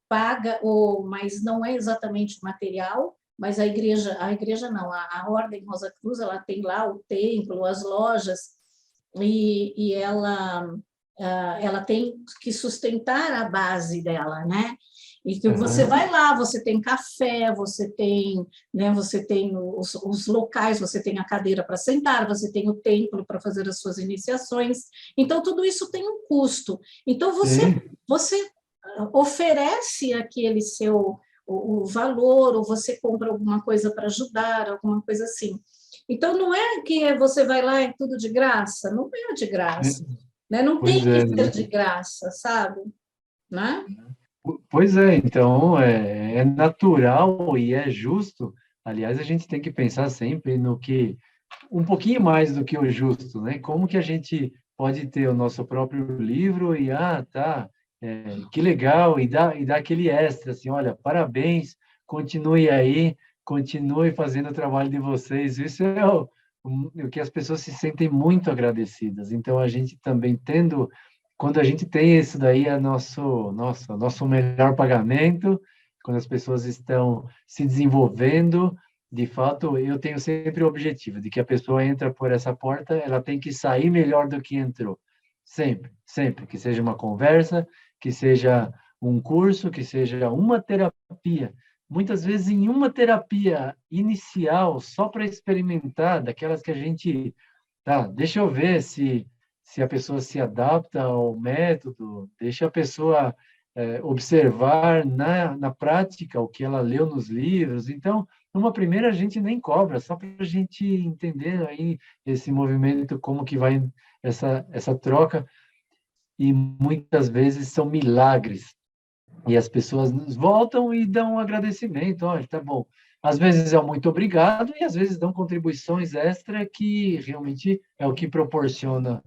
paga, mas não é exatamente material, mas a igreja não, a Ordem Rosa Cruz, ela tem lá o templo, as lojas, e ela tem que sustentar a base dela, né? E que você Aham, vai lá, você tem café, você tem os locais, você tem a cadeira para sentar, você tem o templo para fazer as suas iniciações. Então, tudo isso tem um custo. Então, sim, você oferece aquele seu o valor, ou você compra alguma coisa para ajudar, alguma coisa assim. Então, não é que você vai lá e é tudo de graça, não é de graça, né? Não tem pois que é, ser né? de graça, sabe? Né? Pois é, então é natural e é justo. Aliás, a gente tem que pensar sempre no que um pouquinho mais do que o justo, né? Como que a gente pode ter o nosso próprio livro e tá, que legal e dá aquele extra assim, olha, parabéns, continue aí, continue fazendo o trabalho de vocês. Isso é o que as pessoas se sentem muito agradecidas. Então a gente também tendo quando a gente tem isso daí é nosso melhor pagamento, quando as pessoas estão se desenvolvendo de fato, eu tenho sempre o objetivo de que a pessoa entra por essa porta, ela tem que sair melhor do que entrou. Sempre, sempre. Que seja uma conversa, que seja um curso, que seja uma terapia. Muitas vezes, em uma terapia inicial, só para experimentar, daquelas que a gente. Tá, deixa eu ver se a pessoa se adapta ao método, deixa a pessoa observar na prática o que ela leu nos livros. Então, numa primeira a gente nem cobra, só para a gente entender aí esse movimento, como que vai essa troca, e muitas vezes são milagres. E as pessoas nos voltam e dão um agradecimento, olha, tá bom. Às vezes é um muito obrigado e às vezes dão contribuições extra que realmente é o que proporciona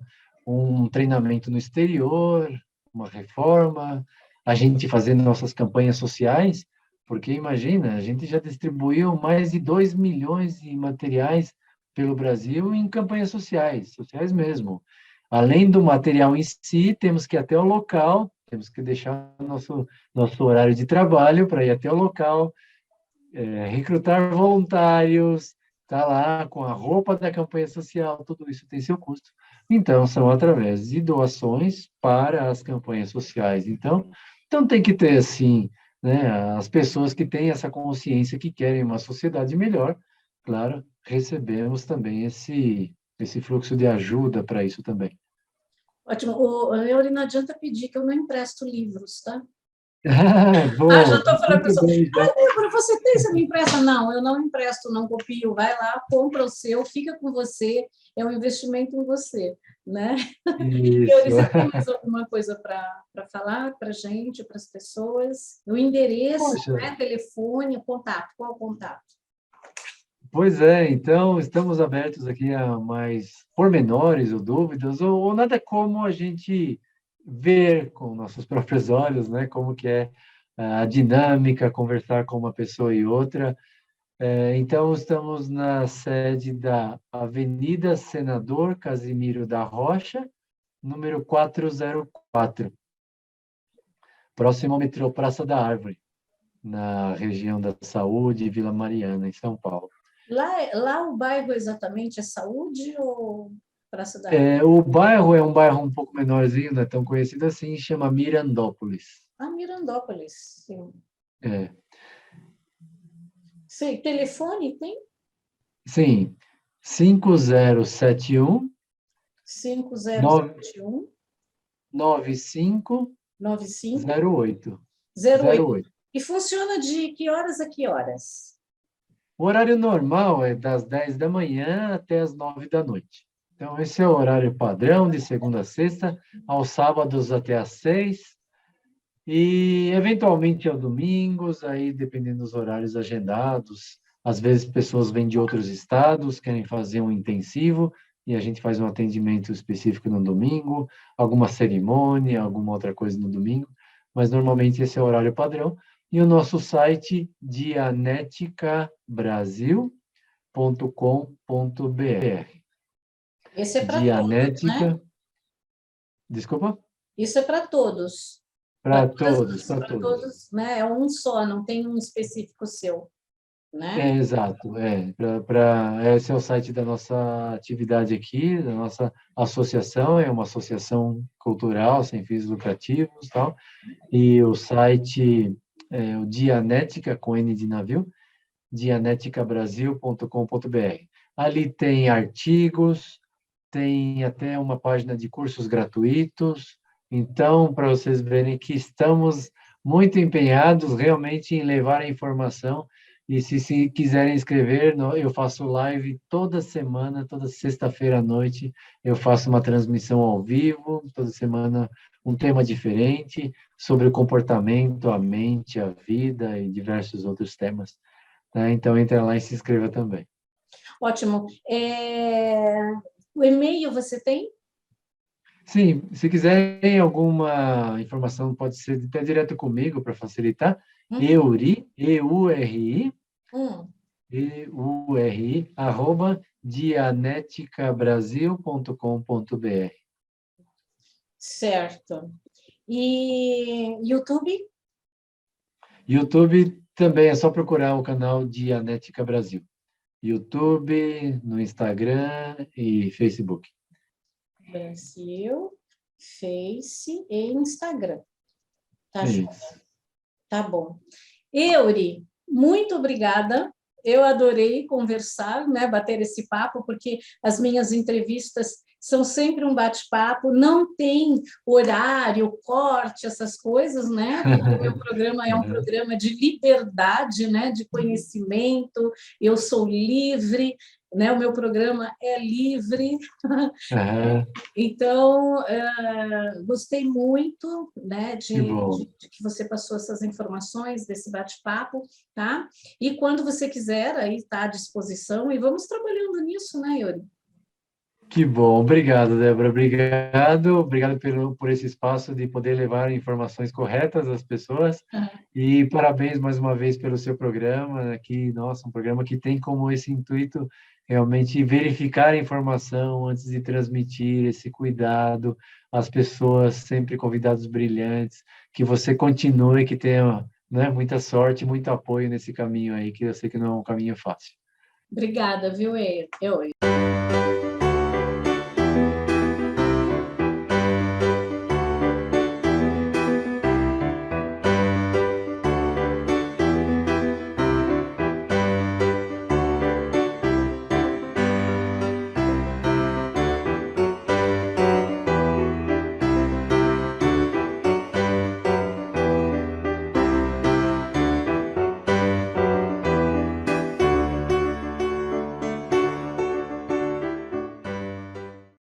um treinamento no exterior, uma reforma, a gente fazendo nossas campanhas sociais, porque imagina, a gente já distribuiu mais de 2 milhões de materiais pelo Brasil em campanhas sociais, sociais mesmo. Além do material em si, temos que ir até o local, temos que deixar nosso horário de trabalho para ir até o local, recrutar voluntários, tá lá com a roupa da campanha social, tudo isso tem seu custo. Então, são através de doações para as campanhas sociais. Então tem que ter, assim, né, as pessoas que têm essa consciência, que querem uma sociedade melhor, claro, recebemos também esse fluxo de ajuda para isso também. Ótimo. Leori, não adianta pedir que eu não empresto livros, tá? Já Bom, estou falando para a muito pessoa, bem, já. Débora, você tem, você me empresta? Não, eu não empresto, não copio. Vai lá, compra o seu, fica com você, é um investimento em você, né? Leori, Isso. você tem mais alguma coisa para falar para a gente, para as pessoas? O endereço, Poxa, né, telefone, contato, qual o contato? pois é, então estamos abertos aqui a mais pormenores ou dúvidas, ou nada como a gente ver com nossos próprios olhos, né, como que é a dinâmica, conversar com uma pessoa e outra. Então, estamos na sede da Avenida Senador Casimiro da Rocha, número 404, próximo ao metrô Praça da Árvore, na região da Saúde, Vila Mariana, em São Paulo. Lá o bairro exatamente é Saúde ou Praça da Árvore? O bairro é um bairro um pouco menorzinho, não é tão conhecido assim, chama Mirandópolis. Ah, Mirandópolis, sim. É, Sei, telefone tem? sim, 5071 5071 95 9508. 08. 08. E funciona de que horas a que horas? O horário normal é das 10 da manhã até as 9 da noite. Então, esse é o horário padrão, de segunda a sexta, aos sábados até às 6, e eventualmente aos domingos, aí dependendo dos horários agendados. Às vezes, pessoas vêm de outros estados, querem fazer um intensivo, e a gente faz um atendimento específico no domingo, alguma cerimônia, alguma outra coisa no domingo, mas normalmente esse é o horário padrão. E o nosso site, dianeticabrasil.com.br. Esse é para todos, né? Dianética, desculpa? Isso é para todos. Para todos, para Para todos. todos, né? É um só, não tem um específico seu, né? Exato, esse é o site da nossa atividade aqui, da nossa associação, é uma associação cultural, sem fins lucrativos, tal, e o site é o Dianética, com N de navio, dianeticabrasil.com.br. Ali tem artigos, tem até uma página de cursos gratuitos, então, para vocês verem que estamos muito empenhados realmente em levar a informação. E se quiserem escrever, eu faço live toda semana, toda sexta-feira à noite, eu faço uma transmissão ao vivo, toda semana um tema diferente sobre o comportamento, a mente, a vida e diversos outros temas. Tá? Então, entra lá e se inscreva também. Ótimo. O e-mail você tem? Sim, se quiserem alguma informação, pode ser até direto comigo para facilitar. Euri, E-U-R-I, E-U-R-I, @dianeticabrasil.com.br. Certo. E YouTube? YouTube também é só procurar o canal Dianética Brasil. YouTube, no Instagram e Facebook. Brasil, Face e Instagram. Tá, Isso. joia? Tá bom. Euri, muito obrigada. Eu adorei conversar, né, bater esse papo, porque as minhas entrevistas são sempre um bate-papo, não tem horário, corte, essas coisas, né? Porque o meu programa é um programa de liberdade, né, de conhecimento, eu sou livre, né? O meu programa é livre. Uhum. Então, gostei muito, né, Que bom. de que você passou essas informações desse bate-papo, tá? E quando você quiser, aí está à disposição e vamos trabalhando nisso, né, Yuri? Que bom, obrigado, Débora, obrigado por esse espaço de poder levar informações corretas às pessoas e parabéns mais uma vez pelo seu programa, que, nossa, um programa que tem como esse intuito realmente verificar a informação antes de transmitir, esse cuidado às pessoas, sempre convidados brilhantes, que você continue, que tenha, né, muita sorte, muito apoio nesse caminho aí, que eu sei que não é um caminho fácil. Obrigada, viu, Yuri?